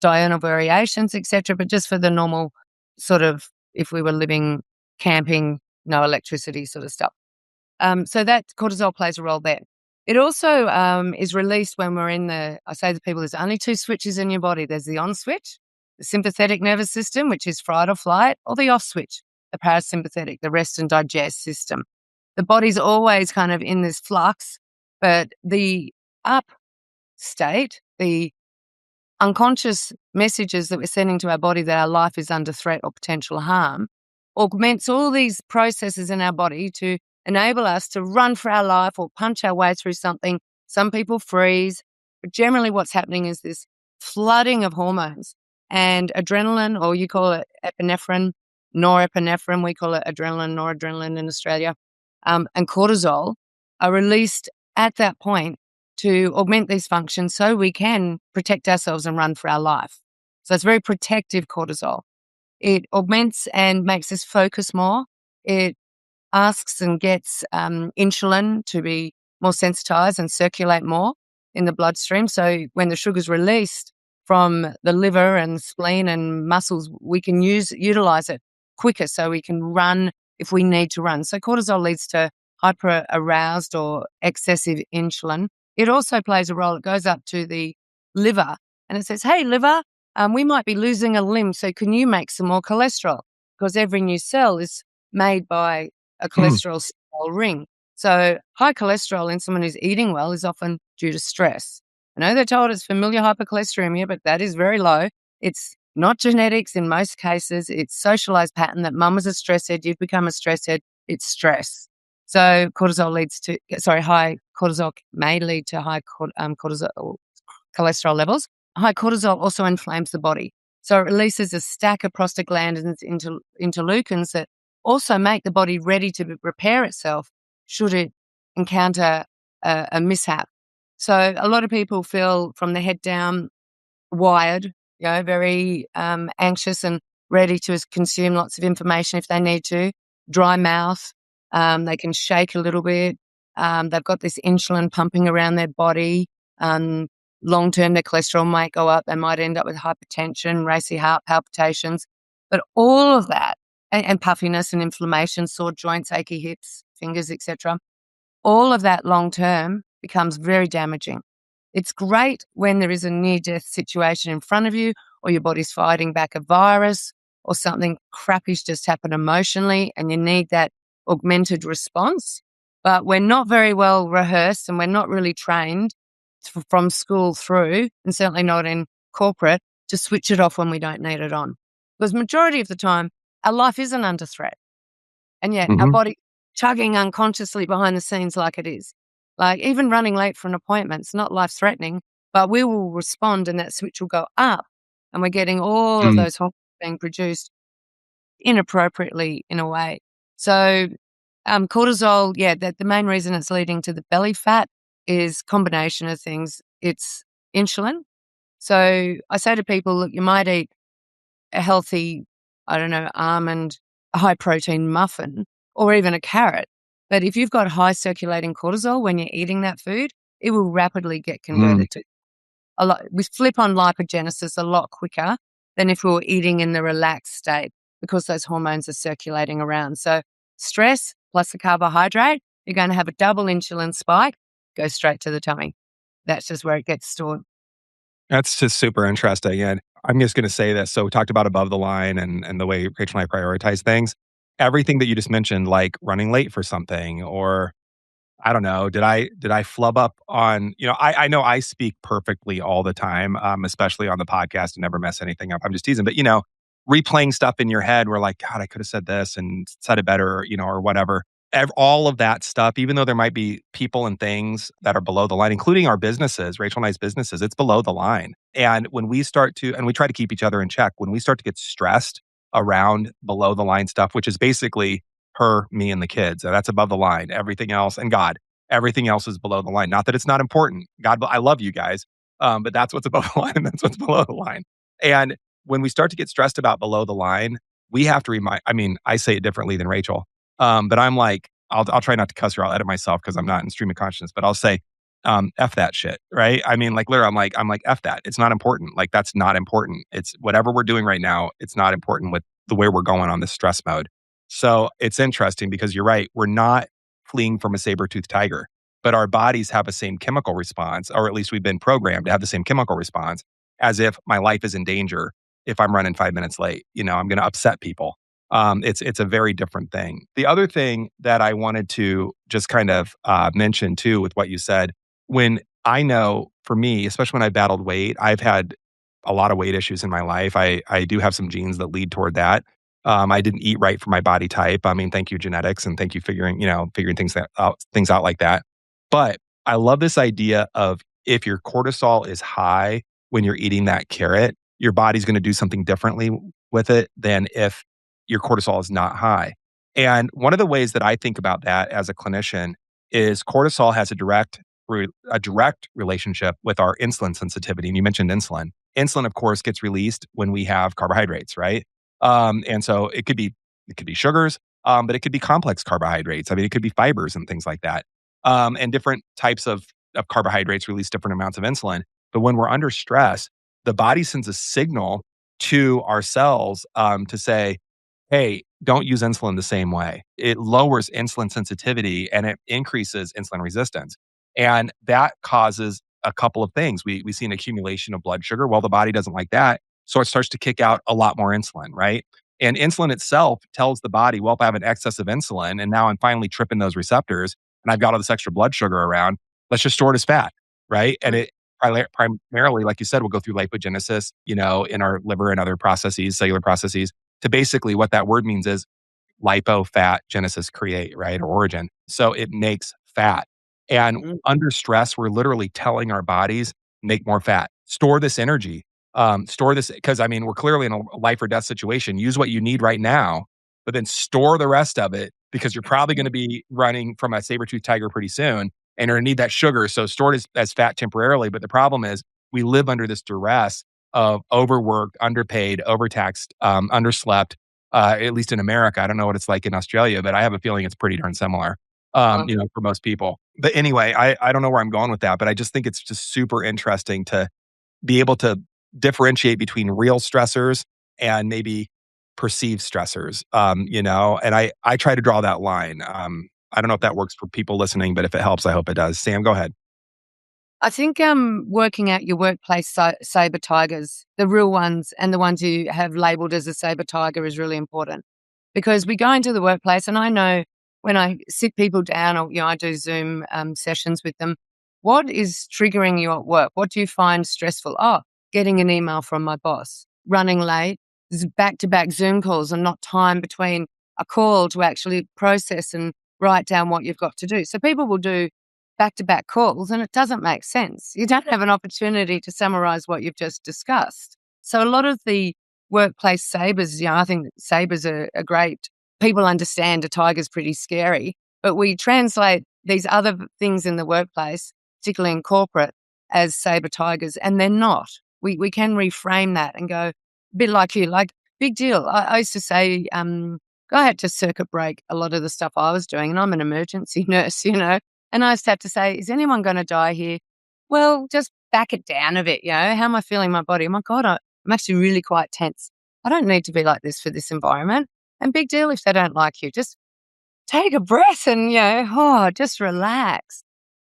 diurnal variations, etc. But just for the normal sort of, if we were living, camping, no electricity sort of stuff. So that cortisol plays a role there. It also is released when we're in I say to people, there's only two switches in your body. There's the on switch, the sympathetic nervous system, which is fight or flight, or the off switch, the parasympathetic, the rest and digest system. The body's always kind of in this flux, but the up state, the unconscious messages that we're sending to our body that our life is under threat or potential harm, augments all these processes in our body to enable us to run for our life or punch our way through something. Some people freeze, but generally what's happening is this flooding of hormones and adrenaline, or you call it epinephrine, norepinephrine, we call it adrenaline, noradrenaline in Australia, and cortisol are released at that point to augment these functions so we can protect ourselves and run for our life. So it's very protective cortisol. It augments and makes us focus more. It asks and gets insulin to be more sensitized and circulate more in the bloodstream. So when the sugar's released from the liver and spleen and muscles, we can utilize it quicker so we can run if we need to run. So cortisol leads to hyper-aroused or excessive insulin. It also plays a role. It goes up to the liver and it says, hey, liver, we might be losing a limb, so can you make some more cholesterol? Because every new cell is made by a cholesterol cell ring. So high cholesterol in someone who's eating well is often due to stress. I know they're told it's familial hypercholesteremia, but that is very low. It's not genetics in most cases. It's socialized pattern that mum was a stress head, you've become a stress head. It's stress. So high cortisol may lead to high cholesterol levels. High cortisol also inflames the body. So it releases a stack of prostaglandins into interleukins that also make the body ready to repair itself should it encounter a mishap. So a lot of people feel from the head down wired, very anxious and ready to consume lots of information if they need to, dry mouth. They can shake a little bit. They've got this insulin pumping around their body. Long-term, their cholesterol might go up. They might end up with hypertension, racy heart palpitations. But all of that, and puffiness and inflammation, sore joints, achy hips, fingers, etc., all of that long-term becomes very damaging. It's great when there is a near-death situation in front of you, or your body's fighting back a virus, or something crappy's just happened emotionally, and you need that augmented response. But we're not very well rehearsed, and we're not really trained from school through, and certainly not in corporate, to switch it off when we don't need it on. Because majority of the time, our life isn't under threat. And yet our body chugging unconsciously behind the scenes like it is. Like even running late for an appointment, it's not life-threatening, but we will respond and that switch will go up. And we're getting all of those hormones being produced inappropriately in a way. So cortisol, the main reason it's leading to the belly fat is combination of things. It's insulin. So I say to people, look, you might eat a healthy, almond, high protein muffin or even a carrot. But if you've got high circulating cortisol when you're eating that food, it will rapidly get converted to a lot. We flip on lipogenesis a lot quicker than if we were eating in the relaxed state because those hormones are circulating around. So stress plus a carbohydrate, you're going to have a double insulin spike, go straight to the tummy. That's just where it gets stored. That's just super interesting. And I'm just going to say this. So we talked about above the line and the way Rachel and I prioritize things. Everything that you just mentioned, like running late for something, or I don't know, did I flub up on, I know I speak perfectly all the time, especially on the podcast and never mess anything up. I'm just teasing, but replaying stuff in your head where like, God, I could have said this and said it better, or whatever. All of that stuff, even though there might be people and things that are below the line, including our businesses, Rachel and I's businesses, it's below the line. And when we start to, and we try to keep each other in check, when we start to get stressed around below the line stuff, which is basically her, me, and the kids, that's above the line. Everything else, and God, everything else is below the line. Not that it's not important. God, I love you guys, but that's what's above the line and that's what's below the line. And when we start to get stressed about below the line, we have to I say it differently than Rachel. But I'm like, I'll try not to cuss her. I'll edit myself because I'm not in stream of consciousness, but I'll say, F that shit, right? Literally, I'm like, F that. It's not important. Like, that's not important. It's whatever we're doing right now. It's not important with the way we're going on this stress mode. So it's interesting because you're right. We're not fleeing from a saber-toothed tiger. But our bodies have the same chemical response, or at least we've been programmed to have the same chemical response as if my life is in danger if I'm running 5 minutes late. I'm going to upset people. It's a very different thing. The other thing that I wanted to just kind of mention too with what you said, when I know for me, especially when I battled weight, I've had a lot of weight issues in my life. I do have some genes that lead toward that. I didn't eat right for my body type. I mean, thank you genetics and thank you figuring things out like that. But I love this idea of if your cortisol is high when you're eating that carrot, your body's going to do something differently with it than if your cortisol is not high. And one of the ways that I think about that as a clinician is cortisol has a direct relationship with our insulin sensitivity. And you mentioned insulin. Insulin, of course, gets released when we have carbohydrates, right? And so it could be sugars, but it could be complex carbohydrates. I mean, it could be fibers and things like that. And different types of carbohydrates release different amounts of insulin. But when we're under stress, the body sends a signal to our cells to say, hey, don't use insulin the same way. It lowers insulin sensitivity and it increases insulin resistance. And that causes a couple of things. We see an accumulation of blood sugar. Well, the body doesn't like that. So it starts to kick out a lot more insulin, right? And insulin itself tells the body, well, if I have an excess of insulin and now I'm finally tripping those receptors and I've got all this extra blood sugar around, let's just store it as fat, right? And it primarily, like you said, will go through lipogenesis, in our liver and other processes, cellular processes, to basically what that word means is lipo, fat, genesis, create, right? Or origin. So it makes fat. And under stress, we're literally telling our bodies, make more fat, store this energy, store this, because we're clearly in a life or death situation. Use what you need right now, but then store the rest of it because you're probably going to be running from a saber-toothed tiger pretty soon and you're going to need that sugar. So store it as fat temporarily. But the problem is we live under this duress of overworked, underpaid, overtaxed, underslept, at least in America. I don't know what it's like in Australia, but I have a feeling it's pretty darn similar, for most people. But anyway, I don't know where I'm going with that, but I just think it's just super interesting to be able to differentiate between real stressors and maybe perceived stressors, and I try to draw that line. I don't know if that works for people listening, but if it helps, I hope it does. Sam, go ahead. I think working out your workplace saber tigers, the real ones and the ones you have labeled as a saber tiger, is really important because we go into the workplace, and I know when I sit people down or I do Zoom sessions with them, what is triggering you at work? What do you find stressful? Oh, getting an email from my boss, running late, there's back-to-back Zoom calls and not time between a call to actually process and write down what you've got to do. So people will do back-to-back calls and it doesn't make sense. You don't have an opportunity to summarize what you've just discussed. So a lot of the workplace sabers, I think sabers are great. People understand a tiger's pretty scary, but we translate these other things in the workplace, particularly in corporate, as saber tigers, and they're not. We can reframe that and go, a bit like you, like, big deal. I used to say, I had to circuit break a lot of the stuff I was doing, and I'm an emergency nurse, and I just had to say, is anyone going to die here? Well, just back it down a bit, How am I feeling my body? Oh my God, I'm actually really quite tense. I don't need to be like this for this environment. And big deal if they don't like you. Just take a breath and, just relax.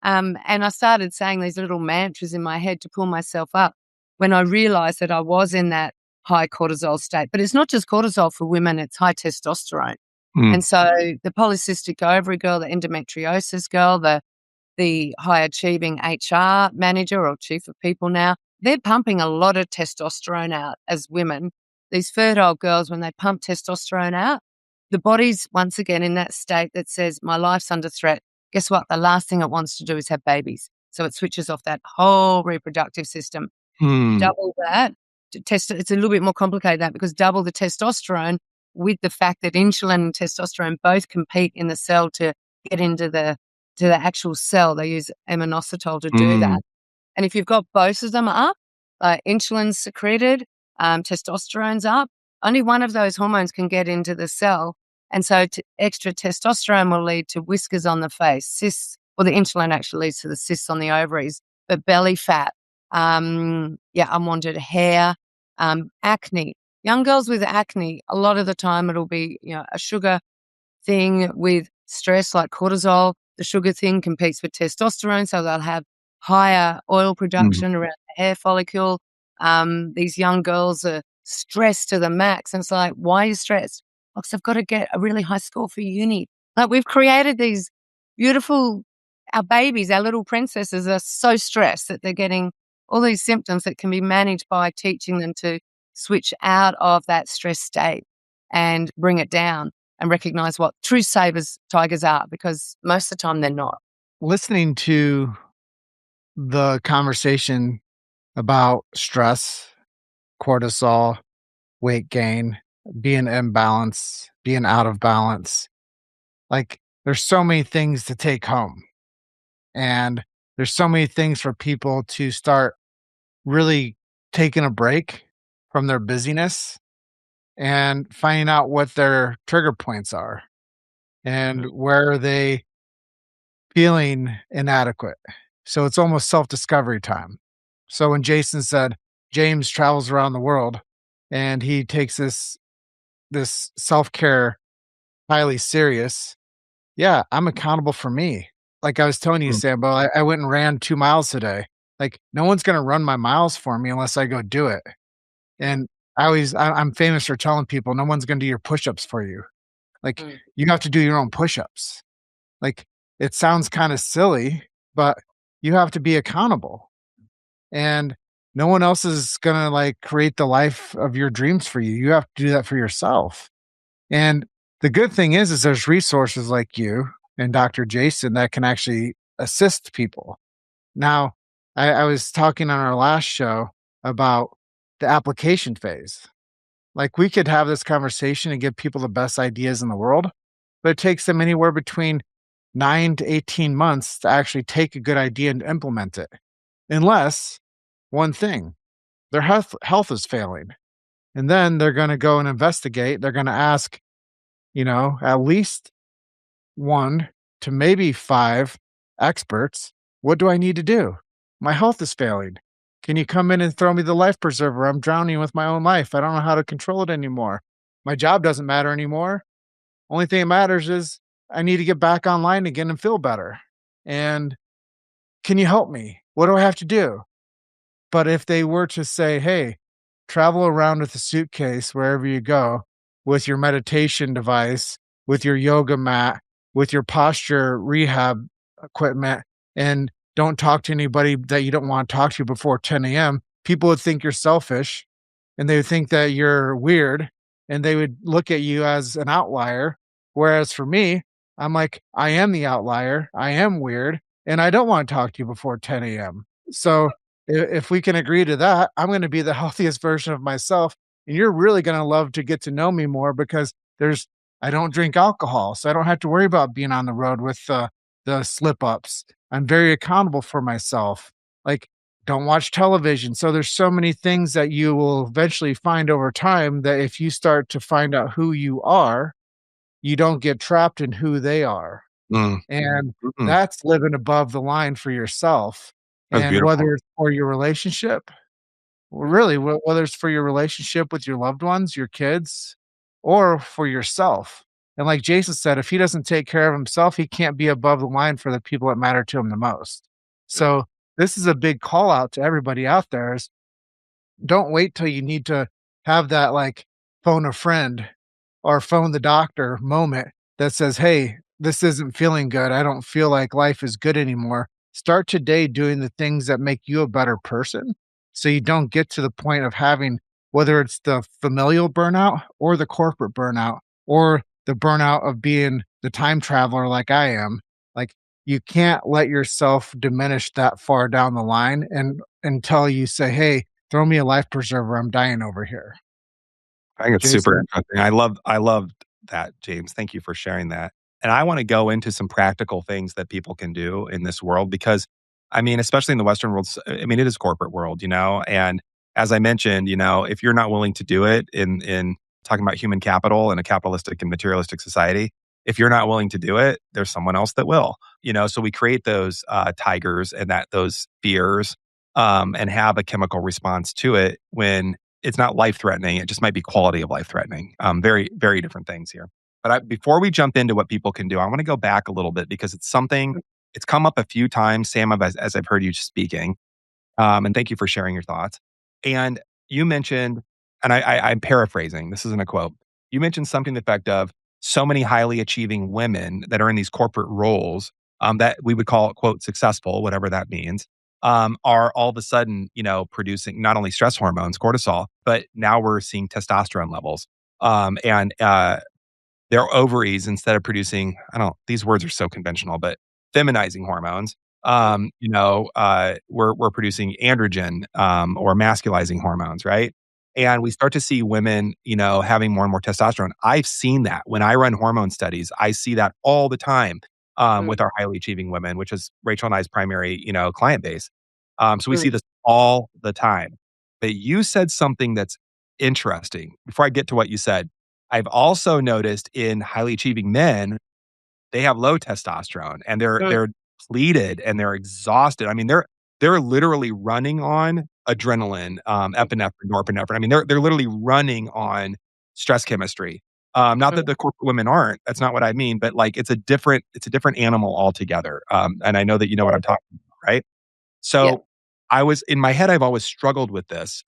And I started saying these little mantras in my head to pull myself up when I realized that I was in that high cortisol state. But it's not just cortisol for women, it's high testosterone. And so the polycystic ovary girl, the endometriosis girl, the high achieving HR manager or chief of people now, they're pumping a lot of testosterone out as women. These fertile girls, when they pump testosterone out, the body's once again in that state that says, my life's under threat. Guess what? The last thing it wants to do is have babies. So it switches off that whole reproductive system. Double that. It's a little bit more complicated than that because double the testosterone with the fact that insulin and testosterone both compete in the cell to get into the actual cell. They use inositol to do that. And if you've got both of them up, insulin's secreted, testosterone's up, only one of those hormones can get into the cell. And so extra testosterone will lead to whiskers on the face, cysts, or the insulin actually leads to the cysts on the ovaries, but belly fat, unwanted hair, acne. Young girls with acne, a lot of the time it'll be, a sugar thing with stress like cortisol. The sugar thing competes with testosterone, so they'll have higher oil Mm. production around the hair follicle. These young girls are stressed to the max. And it's like, why are you stressed? Because I've got to get a really high score for uni. Like, we've created these beautiful, our babies, our little princesses are so stressed that they're getting all these symptoms that can be managed by teaching them to switch out of that stress state and bring it down and recognize what true savers tigers are, because most of the time they're not. Listening to the conversation about stress, cortisol, weight gain, being imbalance, being out of balance, like there's so many things to take home. And there's so many things for people to start really taking a break from their busyness and finding out what their trigger points are and where are they feeling inadequate. So it's almost self-discovery time. So when Jason said James travels around the world and he takes this self-care highly serious, yeah, I'm accountable for me. Like I was telling you, Mm. Sambo, I went and ran 2 miles today. Like no one's gonna run my miles for me unless I go do it. And I'm famous for telling people no one's gonna do your push-ups for you. Like Mm. you have to do your own push-ups. Like it sounds kind of silly, but you have to be accountable. And no one else is gonna like create the life of your dreams for you. You have to do that for yourself. And the good thing is there's resources like you and Dr. Jason that can actually assist people. Now, I was talking on our last show about the application phase. Like we could have this conversation and give people the best ideas in the world, but it takes them anywhere between 9 to 18 months to actually take a good idea and implement it. Unless one thing, their health is failing. And then they're going to go and investigate. They're going to ask, at least 1 to maybe 5 experts, what do I need to do? My health is failing. Can you come in and throw me the life preserver? I'm drowning with my own life. I don't know how to control it anymore. My job doesn't matter anymore. Only thing that matters is I need to get back online again and feel better. And can you help me? What do I have to do? But if they were to say, hey, travel around with a suitcase wherever you go with your meditation device, with your yoga mat, with your posture rehab equipment, and don't talk to anybody that you don't want to talk to before 10 a.m., people would think you're selfish and they would think that you're weird and they would look at you as an outlier. Whereas for me, I'm like, I am the outlier. I am weird and I don't want to talk to you before 10 a.m. So if we can agree to that, I'm going to be the healthiest version of myself. And you're really going to love to get to know me more because I don't drink alcohol. So I don't have to worry about being on the road with the slip ups. I'm very accountable for myself. Like, don't watch television. So there's so many things that you will eventually find over time that if you start to find out who you are, you don't get trapped in who they are. Mm. And Mhm. that's living above the line for yourself. That's And beautiful. whether it's for your relationship, really, whether it's for your relationship with your loved ones, your kids, or for yourself. And like Jason said, if he doesn't take care of himself, he can't be above the line for the people that matter to him the most. So this is a big call out to everybody out there is don't wait till you need to have that like phone a friend or phone the doctor moment that says, hey, this isn't feeling good. I don't feel like life is good anymore. Start today doing the things that make you a better person so you don't get to the point of having, whether it's the familial burnout or the corporate burnout or the burnout of being the time traveler like I am. Like you can't let yourself diminish that far down the line and until you say, hey, throw me a life preserver. I'm dying over here. I think it's super Jason? interesting. I loved that, James. Thank you for sharing that. And I want to go into some practical things that people can do in this world because I mean, especially in the Western world, I mean, it is corporate world, and as I mentioned, if you're not willing to do it in talking about human capital in a capitalistic and materialistic society, if you're not willing to do it, there's someone else that will, so we create those tigers and those fears and have a chemical response to it when it's not life threatening. It just might be quality of life threatening. Very, very different things here. But before we jump into what people can do, I want to go back a little bit because it's something, it's come up a few times, Sam, as I've heard you speaking. And thank you for sharing your thoughts. And you mentioned, and I'm paraphrasing, this isn't a quote. You mentioned something to the effect of so many highly achieving women that are in these corporate roles that we would call, quote, successful, whatever that means, are all of a sudden, producing not only stress hormones, cortisol, but now we're seeing testosterone levels. And their ovaries, instead of producing, these words are so conventional, but feminizing hormones, we're producing androgen or masculizing hormones, right? And we start to see women, having more and more testosterone. I've seen that when I run hormone studies. I see that all the time Mm, with our highly achieving women, which is Rachel and I's primary, client base. So we see mm, this all the time. But you said something that's interesting. Before I get to what you said, I've also noticed in highly achieving men, they have low testosterone and mm, they're depleted and they're exhausted. I mean, they're literally running on adrenaline, epinephrine, norepinephrine. I mean, they're literally running on stress chemistry. Not mm. that the corporate women aren't. That's not what I mean. But like, it's a different animal altogether. And I know that you know what I'm talking about, right? Yeah, So I was in my head. I've always struggled with this.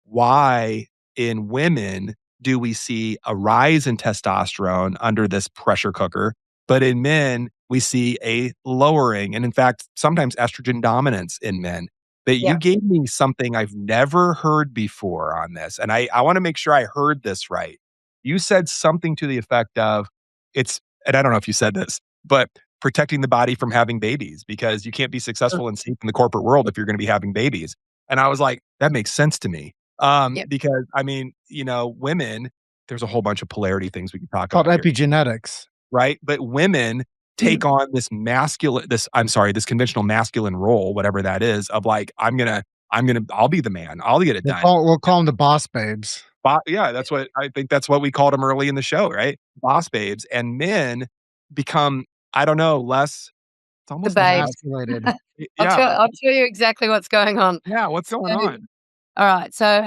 Why in women do we see a rise in testosterone under this pressure cooker, but in men, we see a lowering and, in fact, sometimes estrogen dominance in men? But you yeah. gave me something I've never heard before on this, and I want to make sure I heard this right. You said something to the effect of it's, and I don't know if you said this, but protecting the body from having babies because you can't be Mm, successful and safe in the corporate world if you're going to be having babies. And I was like, that makes sense to me. yep. Because I mean, women, there's a whole bunch of polarity things we can talk Called about here, epigenetics. right? But women take Mm. on this conventional masculine role, whatever that is, of like, I'll be the man. I'll get it done. We'll call them the boss babes. Yeah, I think that's what we called them early in the show, right? Boss babes. And men become, I don't know, less, it's The almost babes. Emasculated. yeah. I'll tell you exactly what's going on. Yeah. What's going So on? all right. So,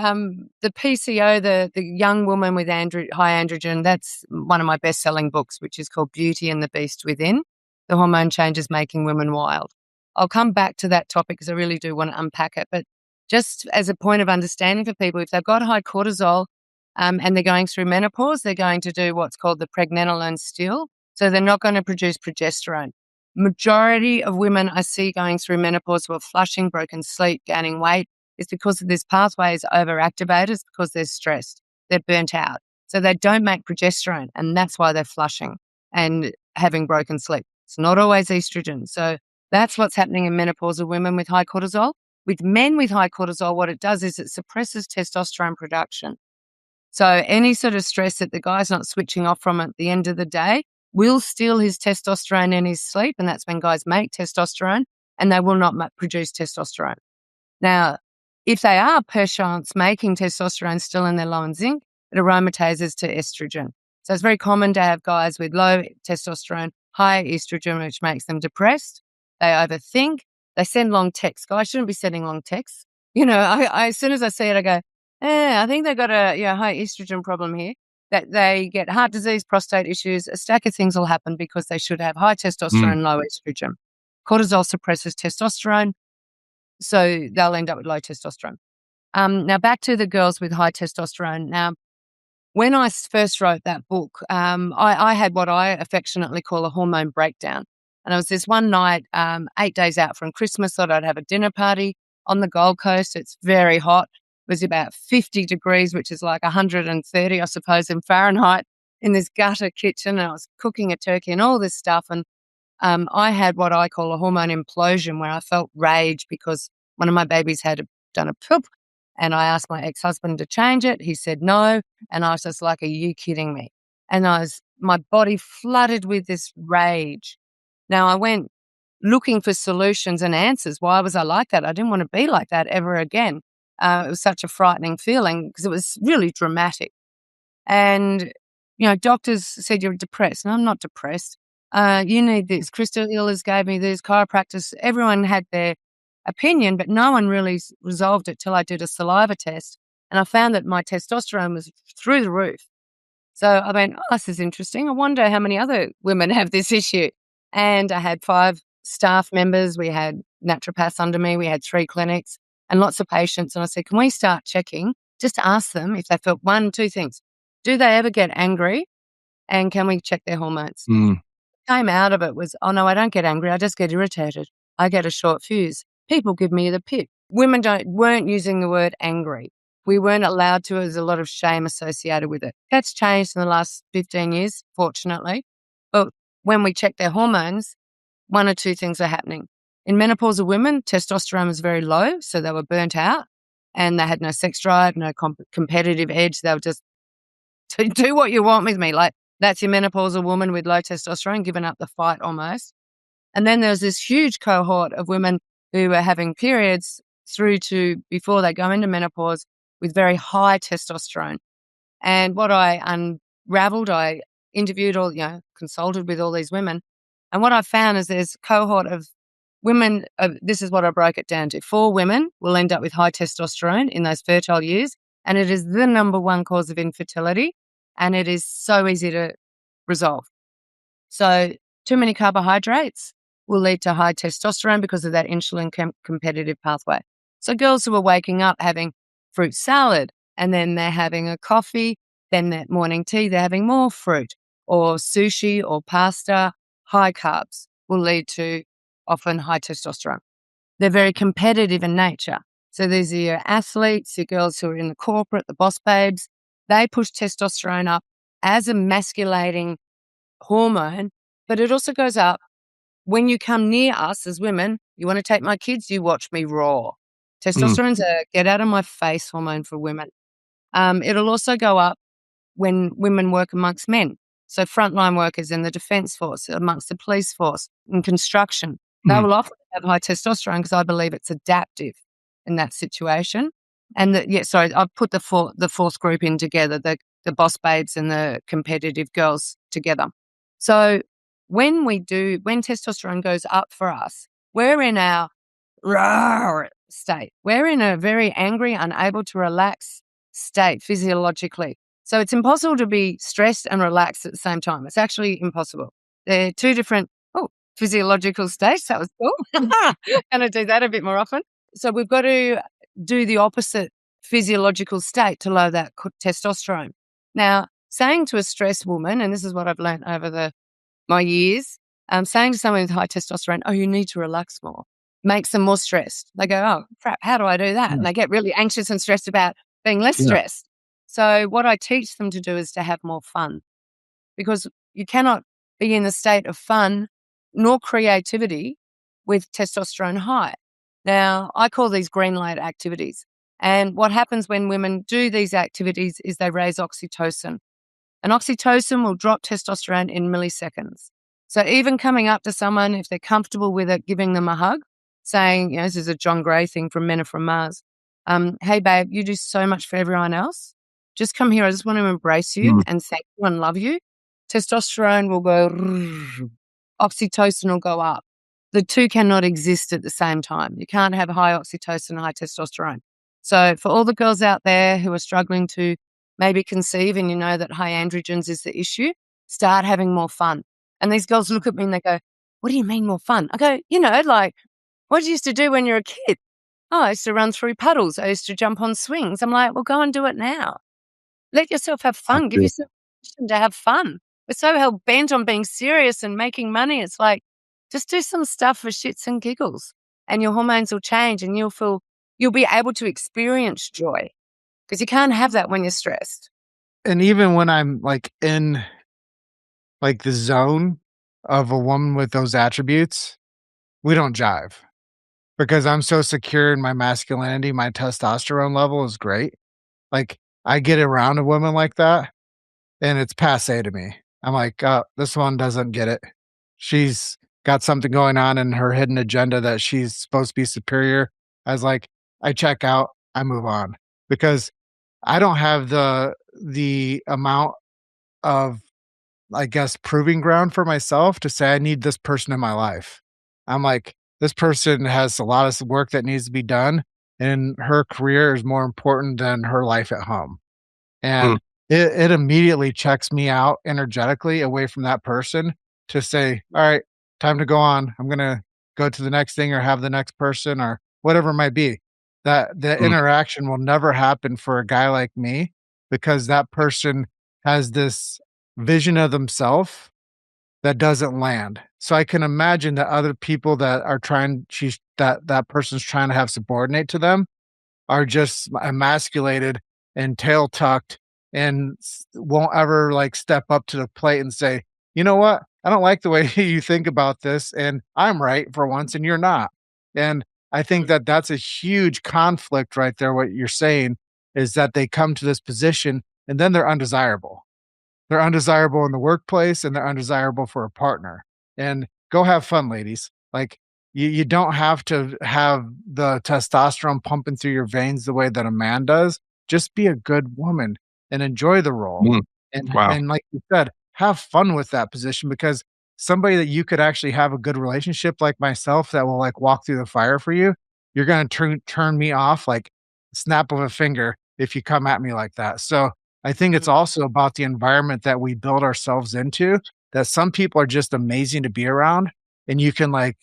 the PCO, the young woman with high androgen, that's one of my best-selling books, which is called Beauty and the Beast Within: The Hormone Changes Making Women Wild. I'll come back to that topic because I really do want to unpack it. But just as a point of understanding for people, if they've got high cortisol, and they're going through menopause, they're going to do what's called the pregnenolone steal. So they're not going to produce progesterone. Majority of women I see going through menopause who are flushing, broken sleep, gaining weight, it's because this pathway is overactivated. It's because they're stressed. They're burnt out. So they don't make progesterone, and that's why they're flushing and having broken sleep. It's not always estrogen. So that's what's happening in menopausal women with high cortisol. With men with high cortisol, what it does is it suppresses testosterone production. So any sort of stress that the guy's not switching off from at the end of the day will steal his testosterone in his sleep, and that's when guys make testosterone, and they will not produce testosterone. Now, if they are per chance making testosterone still in their low and zinc, it aromatizes to estrogen. So it's very common to have guys with low testosterone, high estrogen, which makes them depressed. They overthink. They send long texts. Guys shouldn't be sending long texts. As soon as I see it, I go, I think they've got a high estrogen problem here. That they get heart disease, prostate issues, a stack of things will happen because they should have high testosterone, low estrogen. Cortisol suppresses testosterone, so they'll end up with low testosterone. Now, back to the girls with high testosterone. Now, when I first wrote that book, I had what I affectionately call a hormone breakdown. And it was this one night, 8 days out from Christmas, thought I'd have a dinner party on the Gold Coast. It's very hot. It was about 50 degrees, which is like 130, I suppose, in Fahrenheit, in this gutter kitchen. And I was cooking a turkey and all this stuff. And I had what I call a hormone implosion, where I felt rage because one of my babies had done a poop, and I asked my ex-husband to change it. He said no, and I was just like, "Are you kidding me?" And my body flooded with this rage. Now I went looking for solutions and answers. Why was I like that? I didn't want to be like that ever again. It was such a frightening feeling because it was really dramatic. And, doctors said you're depressed. And I'm not depressed. You need this. Crystal healers gave me this. Chiropractors, everyone had their opinion, but no one really resolved it till I did a saliva test. And I found that my testosterone was through the roof. So I went, oh, this is interesting. I wonder how many other women have this issue. And I had 5 staff members. We had naturopaths under me. We had 3 clinics and lots of patients. And I said, can we start checking? Just to ask them if they felt 1, 2 things. Do they ever get angry? And can we check their hormones? Came out of it was, oh no, I don't get angry. I just get irritated. I get a short fuse. People give me the pip. Women weren't using the word angry. We weren't allowed to. There's a lot of shame associated with it. That's changed in the last 15 years, fortunately. But when we check their hormones, 1 or 2 things are happening. In menopausal women, testosterone was very low, so they were burnt out and they had no sex drive, no competitive edge. They were just, do what you want with me. Like, that's your menopausal woman with low testosterone, giving up the fight almost. And then there's this huge cohort of women who are having periods through to before they go into menopause with very high testosterone. And what I unraveled, I interviewed consulted with all these women. And what I found is there's a cohort of women, this is what I broke it down to. 4 women will end up with high testosterone in those fertile years. And it is the number 1 cause of infertility. And it is so easy to resolve. So too many carbohydrates will lead to high testosterone because of that insulin competitive pathway. So girls who are waking up having fruit salad and then they're having a coffee, then that morning tea, they're having more fruit or sushi or pasta, high carbs will lead to often high testosterone. They're very competitive in nature. So these are your athletes, your girls who are in the corporate, the boss babes. They push testosterone up as a masculating hormone, but it also goes up when you come near us as women. You want to take my kids, you watch me raw. Testosterone's a get out of my face hormone for women. It'll also go up when women work amongst men. So frontline workers in the defence force, amongst the police force, in construction, they will often have high testosterone because I believe it's adaptive in that situation. And I've put the 4th group in together, the boss babes and the competitive girls together. So when testosterone goes up for us, we're in our raw state. We're in a very angry, unable to relax state physiologically. So it's impossible to be stressed and relaxed at the same time. It's actually impossible. They're 2 different physiological states. That was cool. Going to do that a bit more often. So we've got to do the opposite physiological state to lower that testosterone. Now, saying to a stressed woman, and this is what I've learned over my years, saying to someone with high testosterone, oh, you need to relax more, makes them more stressed. They go, oh, crap, how do I do that? And they get really anxious and stressed about being less stressed. So what I teach them to do is to have more fun, because you cannot be in the state of fun nor creativity with testosterone high. Now, I call these green light activities. And what happens when women do these activities is they raise oxytocin. And oxytocin will drop testosterone in milliseconds. So even coming up to someone, if they're comfortable with it, giving them a hug, saying, this is a John Gray thing from Men Are From Mars. Hey, babe, you do so much for everyone else. Just come here. I just want to embrace you and thank you and love you. Testosterone will go, oxytocin will go up. The 2 cannot exist at the same time. You can't have high oxytocin and high testosterone. So for all the girls out there who are struggling to maybe conceive and you know that high androgens is the issue, start having more fun. And these girls look at me and they go, what do you mean more fun? I go, like, what did you used to do when you were a kid? Oh, I used to run through puddles. I used to jump on swings. I'm like, well, go and do it now. Let yourself have fun. Give yourself permission to have fun. We're so hell bent on being serious and making money. It's like, just do some stuff for shits and giggles and your hormones will change and you'll be able to experience joy, because you can't have that when you're stressed. And even when I'm like in like the zone of a woman with those attributes, we don't jive because I'm so secure in my masculinity. My testosterone level is great. Like I get around a woman like that and it's passe to me. I'm like, this one doesn't get it. She's got something going on in her hidden agenda that she's supposed to be superior. I was like, I check out, I move on, because I don't have the amount of, I guess, proving ground for myself to say I need this person in my life. I'm like, this person has a lot of work that needs to be done, and her career is more important than her life at home. And it immediately checks me out energetically away from that person to say, all right, time to go on. I'm gonna go to the next thing or have the next person or whatever it might be. That the Mm, interaction will never happen for a guy like me because that person has this vision of themselves that doesn't land. So I can imagine that other people that are trying that person's trying to have subordinate to them are just emasculated and tail tucked and won't ever like step up to the plate and say, you know what? I don't like the way you think about this. And I'm right for once and you're not. And I think that that's a huge conflict right there. What you're saying is that they come to this position and then they're undesirable. They're undesirable in the workplace and they're undesirable for a partner. And go have fun, ladies. Like you don't have to have the testosterone pumping through your veins the way that a man does. Just be a good woman and enjoy the role. mm, wow. And like you said, have fun with that position because somebody that you could actually have a good relationship like myself that will like walk through the fire for you, you're gonna turn me off like snap of a finger if you come at me like that. So I think it's Mm. also about the environment that we build ourselves into, that some people are just amazing to be around and you can like,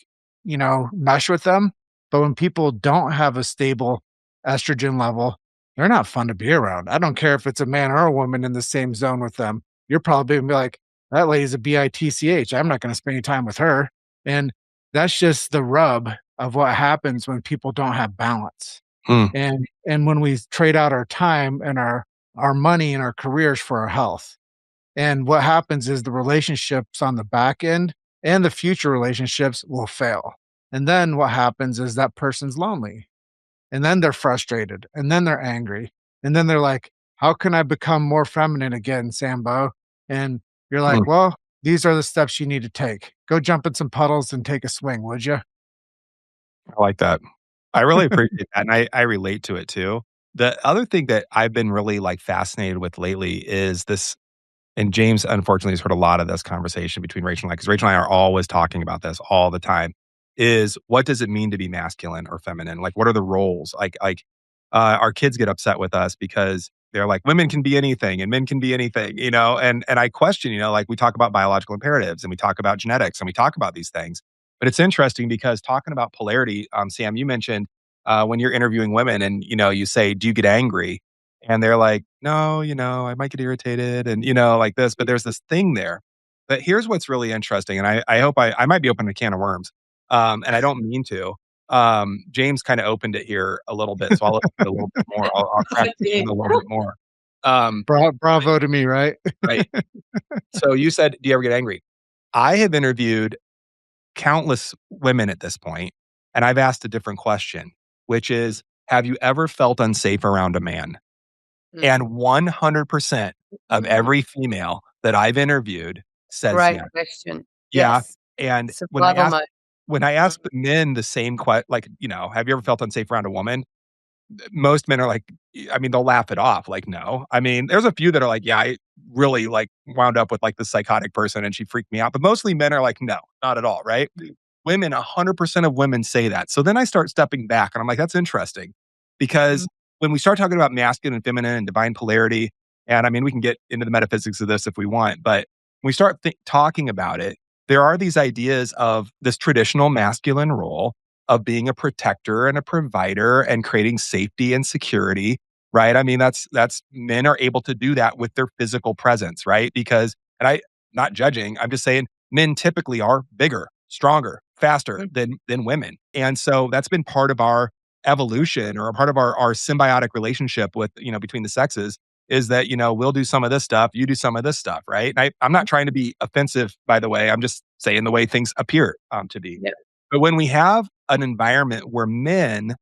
mesh with them. But when people don't have a stable estrogen level, they're not fun to be around. I don't care if it's a man or a woman in the same zone with them. You're probably gonna be like, that lady's a bitch. I'm not gonna spend any time with her. And that's just the rub of what happens when people don't have balance. Mm, And when we trade out our time and our money and our careers for our health. And what happens is the relationships on the back end and the future relationships will fail. And then what happens is that person's lonely. And then they're frustrated. And then they're angry. And then they're like, how can I become more feminine again, Sambo? And you're mm. like, well, these are the steps you need to take. Go jump in some puddles and take a swing, would you? I like that. I really appreciate that, and I relate to it too. The other thing that I've been really, like, fascinated with lately is this, and James, unfortunately, has heard a lot of this conversation between Rachel and I, because Rachel and I are always talking about this all the time, is what does it mean to be masculine or feminine? Like, what are the roles? Our kids get upset with us because they're like, "Women can be anything and men can be anything," and I question, like, we talk about biological imperatives and we talk about genetics and we talk about these things. But it's interesting because talking about polarity, Sam, you mentioned, when you're interviewing women and, you say, "Do you get angry?" And they're like, "No, I might get irritated," and, like this, but there's this thing there. But here's what's really interesting, and I hope I might be opening a can of worms, and I don't mean to. James kinda opened it here a little bit, so I'll open it a little bit more. I'll crack the can a little bit more. Um, Bravo to me, right? right. So you said, "Do you ever get angry?" I have interviewed countless women at this point, and I've asked a different question, which is, "Have you ever felt unsafe around a man?" Mm. And 100% of Mm. every female that I've interviewed says Great yes. question. Yeah, Yes. and It's a blood hormone. when I ask the men the same like, "Have you ever felt unsafe around a woman?" Most men are like, I mean, they'll laugh it off, like, "No." I mean, there's a few that are like, "Yeah, I really, like, wound up with, like, this psychotic person and she freaked me out," but mostly men are like, "No, not at all," right? Women, 100% of women say that. So then I start stepping back and I'm like, "That's interesting," because Mhm. when we start talking about masculine and feminine and divine polarity, and I mean, we can get into the metaphysics of this if we want, but when we start talking about it, there are these ideas of this traditional masculine role of being a protector and a provider and creating safety and security, right? I mean, that's men are able to do that with their physical presence, right? Because, and I not judging, I'm just saying men typically are bigger, stronger, faster Mm. than women. And so that's been part of our evolution or a part of our symbiotic relationship with, between the sexes, is that, we'll do some of this stuff, you do some of this stuff, right? And I'm not trying to be offensive, by the way. I'm just saying the way things appear to be. Yep. But when we have an environment where men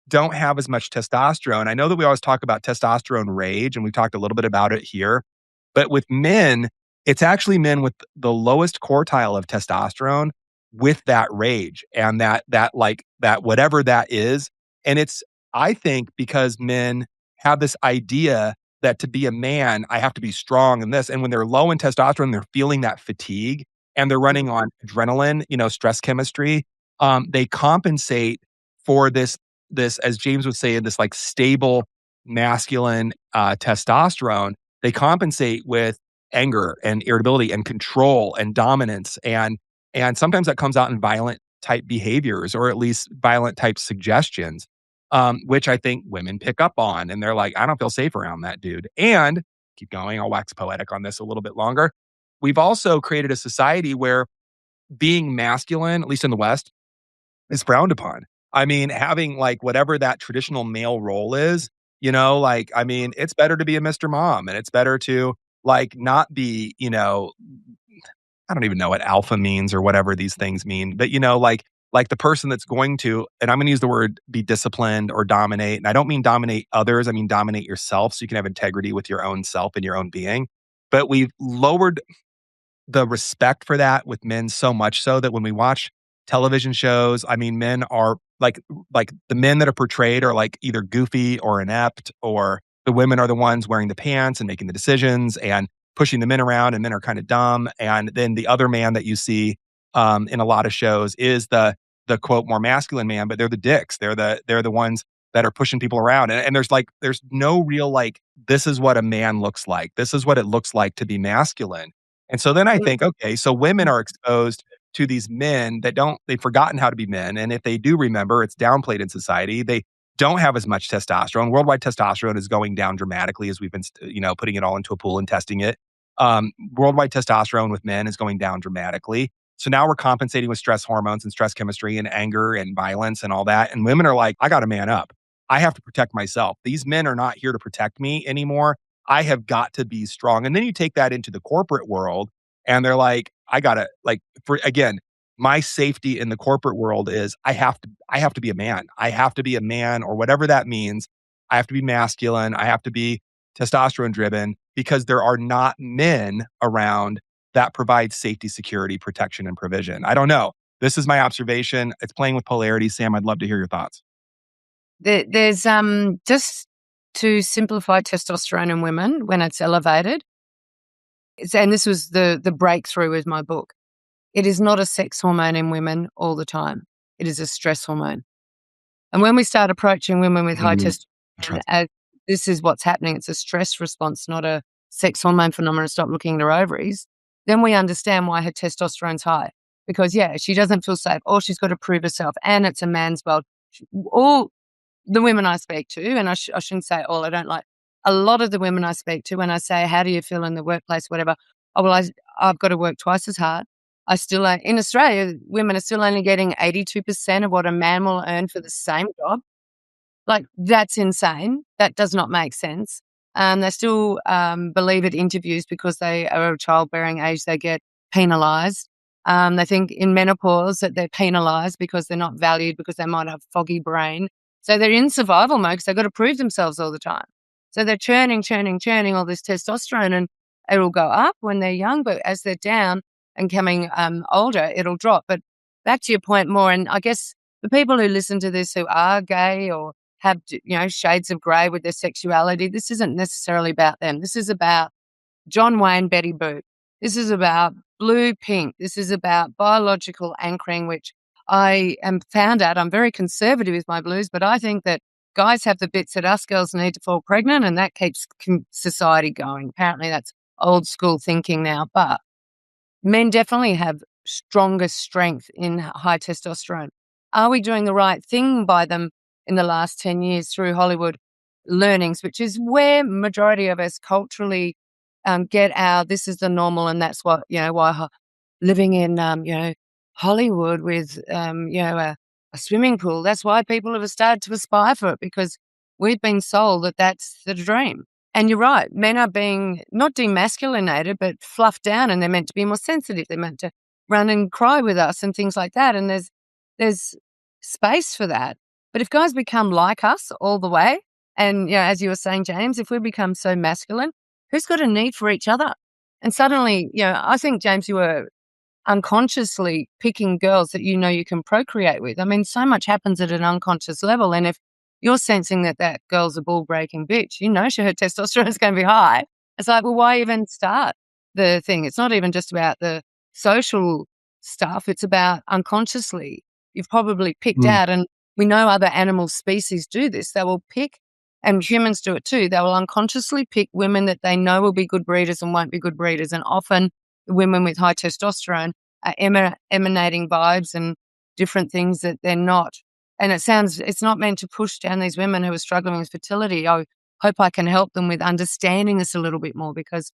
don't have as much testosterone, I know that we always talk about testosterone rage, and we talked a little bit about it here. But with men, it's actually men with the lowest quartile of testosterone with that rage and that whatever that is. And it's, I think, because men have this idea that to be a man, I have to be strong and this. And when they're low in testosterone, they're feeling that fatigue and they're running on adrenaline, stress chemistry. They compensate for this, as James would say, this like stable masculine testosterone. they compensate with anger and irritability and control and dominance. And sometimes that comes out in violent type behaviors, or at least violent type suggestions, which I think women pick up on. And they're like, I don't feel safe around that dude. And keep going, I'll wax poetic on this a little bit longer. We've also created a society where being masculine, at least in the West, is frowned upon. I mean, having like whatever that traditional male role is, like, I mean, it's better to be a Mr. Mom, and it's better to like not be, I don't even know what alpha means or whatever these things mean, but like the person that's going to, and I'm going to use the word be disciplined or dominate. And I don't mean dominate others. I mean, dominate yourself so you can have integrity with your own self and your own being. But we've lowered the respect for that with men so much so that when we watch television shows, I mean, men are like the men that are portrayed are like either goofy or inept, or the women are the ones wearing the pants and making the decisions and pushing the men around, and men are kind of dumb. And then the other man that you see in a lot of shows is the quote more masculine man, but they're the dicks. They're the ones that are pushing people around. And there's no real like, this is what a man looks like. This is what it looks like to be masculine. And so then I think, okay, so women are exposed to these men that they've forgotten how to be men. And if they do remember, it's downplayed in society. They don't have as much testosterone. Worldwide testosterone is going down dramatically as we've been, putting it all into a pool and testing it. Worldwide testosterone with men is going down dramatically. So now we're compensating with stress hormones and stress chemistry and anger and violence and all that. And women are like, I got to man up. I have to protect myself. These men are not here to protect me anymore. I have got to be strong. And then you take that into the corporate world, and they're like, I gotta again, my safety in the corporate world is I have to be a man. I have to be a man, or whatever that means. I have to be masculine. I have to be testosterone driven, because there are not men around that provide safety, security, protection, and provision. I don't know. This is my observation. It's playing with polarity. Sam, I'd love to hear your thoughts. There's just to simplify testosterone in women when it's elevated. And this was the breakthrough with my book. It is not a sex hormone in women all the time. It is a stress hormone. And when we start approaching women with high testosterone as this is what's happening, it's a stress response, not a sex hormone phenomenon, stop looking at her ovaries, then we understand why her testosterone's high. Because, she doesn't feel safe, or she's got to prove herself, and it's a man's world. All the women I speak to, and I shouldn't say all, I don't like, a lot of the women I speak to, when I say, how do you feel in the workplace, whatever, I've got to work twice as hard. In Australia, women are still only getting 82% of what a man will earn for the same job. Like, that's insane. That does not make sense. They still believe at interviews because they are of childbearing age, they get penalised. They think in menopause that they're penalised because they're not valued, because they might have foggy brain. So they're in survival mode because they've got to prove themselves all the time. So they're churning all this testosterone, and it'll go up when they're young, but as they're down and coming older, it'll drop. But back to your point more, and I guess the people who listen to this who are gay or have, shades of grey with their sexuality, this isn't necessarily about them. This is about John Wayne, Betty Boop. This is about blue, pink. This is about biological anchoring, which I am found out. I'm very conservative with my blues, but I think that guys have the bits that us girls need to fall pregnant, and that keeps society going. Apparently that's old school thinking now, but men definitely have stronger strength in high testosterone. Are we doing the right thing by them in the last 10 years through Hollywood learnings, which is where majority of us culturally get this is the normal, and that's what, why living in, Hollywood with, a swimming pool, that's why people have started to aspire for it, because we've been sold that that's the dream. And you're right, men are being not demasculinated, but fluffed down, and they're meant to be more sensitive. They're meant to run and cry with us and things like that. And there's space for that. But if guys become like us all the way, and, as you were saying, James, if we become so masculine, who's got a need for each other? And suddenly, I think, James, you were unconsciously picking girls that you can procreate with. I mean, so much happens at an unconscious level. And if you're sensing that girl's a ball-breaking bitch, her testosterone is going to be high. It's like, well, why even start the thing? It's not even just about the social stuff. It's about unconsciously. You've probably picked out, and we know other animal species do this. They will pick And humans do it too. They will unconsciously pick women that they know will be good breeders and won't be good breeders. And often women with high testosterone are emanating vibes and different things that they're not. And it's not meant to push down these women who are struggling with fertility. I hope I can help them with understanding this a little bit more, because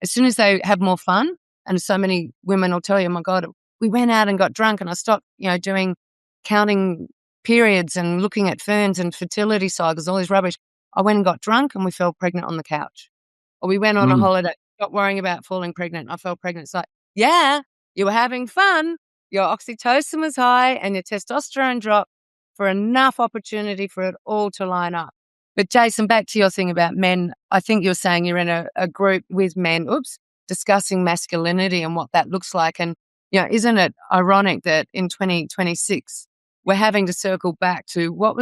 as soon as they have more fun, and so many women will tell you, oh my God, we went out and got drunk and I stopped, doing counting periods and looking at ferns and fertility cycles, all this rubbish. I went and got drunk and we fell pregnant on the couch. Or we went on a holiday, stopped worrying about falling pregnant. I fell pregnant. It's like, yeah, you were having fun. Your oxytocin was high and your testosterone dropped for enough opportunity for it all to line up. But Jason, back to your thing about men. I think you're saying you're in a group with men, discussing masculinity and what that looks like. And, isn't it ironic that in 2026, we're having to circle back to what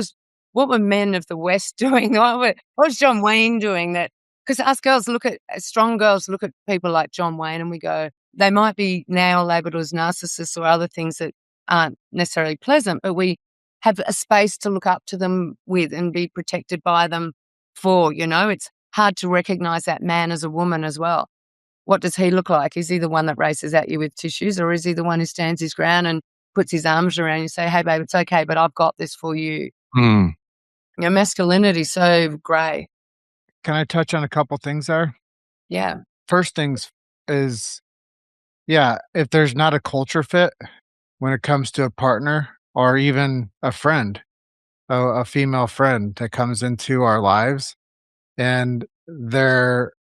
were men of the West doing? What was John Wayne doing? That because us girls strong girls look at people like John Wayne and we go, they might be now labeled as narcissists or other things that aren't necessarily pleasant, but we have a space to look up to them with and be protected by them for, it's hard to recognize that man as a woman as well. What does he look like? Is he the one that races at you with tissues, or is he the one who stands his ground and puts his arms around you and say, hey, babe, it's okay, but I've got this for you. Masculinity so grey. Can I touch on a couple things there? Yeah. First things is, if there's not a culture fit when it comes to a partner or even a friend, a female friend that comes into our lives, and they're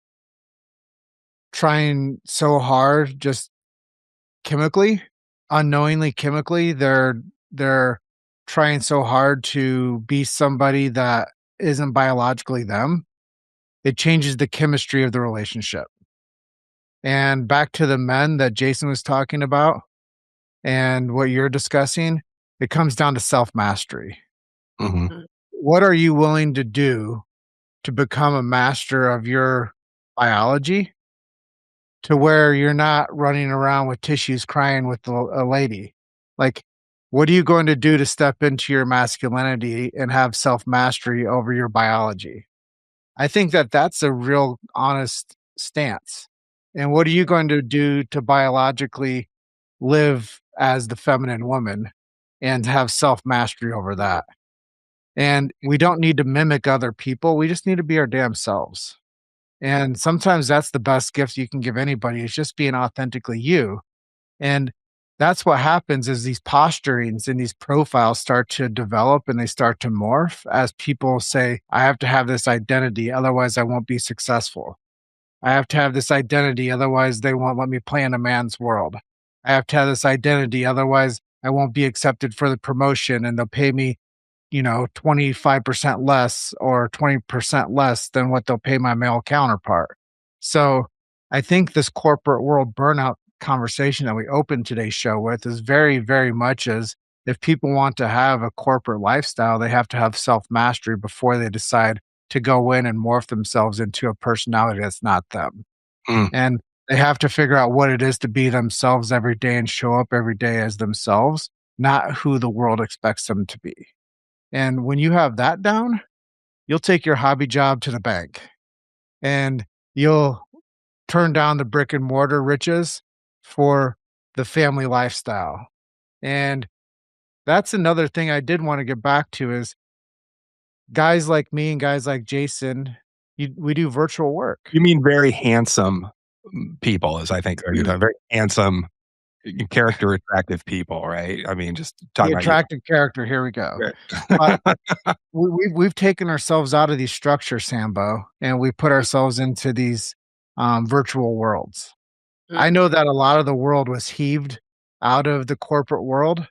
trying so hard, just unknowingly chemically, they're trying so hard to be somebody that isn't biologically them. It changes the chemistry of the relationship. And back to the men that Jason was talking about and what you're discussing, it comes down to self-mastery. What are you willing to do to become a master of your biology to where you're not running around with tissues crying with a lady? Like, what are you going to do to step into your masculinity and have self-mastery over your biology? I think that that's a real honest stance. And what are you going to do to biologically live as the feminine woman and have self-mastery over that? And we don't need to mimic other people. We just need to be our damn selves. And sometimes that's the best gift you can give anybody, is just being authentically you. And that's what happens is these posturings and these profiles start to develop and they start to morph as people say, I have to have this identity, otherwise I won't be successful. I have to have this identity, otherwise they won't let me play in a man's world. I have to have this identity, otherwise I won't be accepted for the promotion and they'll pay me 25% less or 20% less than what they'll pay my male counterpart. So I think this corporate world burnout conversation that we opened today's show with is very, very much as if people want to have a corporate lifestyle, they have to have self-mastery before they decide to go in and morph themselves into a personality that's not them. And they have to figure out what it is to be themselves every day and show up every day as themselves, not who the world expects them to be. And when you have that down, you'll take your hobby job to the bank and you'll turn down the brick and mortar riches for the family lifestyle. And that's another thing I did want to get back to is guys like me and guys like Jason, we do virtual work. You mean very handsome people, as I think are you talking very handsome, character attractive people, right? I mean, just talking The about attractive character, here we go. We've taken ourselves out of these structures, Sambo, and we put ourselves into these virtual worlds. I know that a lot of the world was heaved out of the corporate world,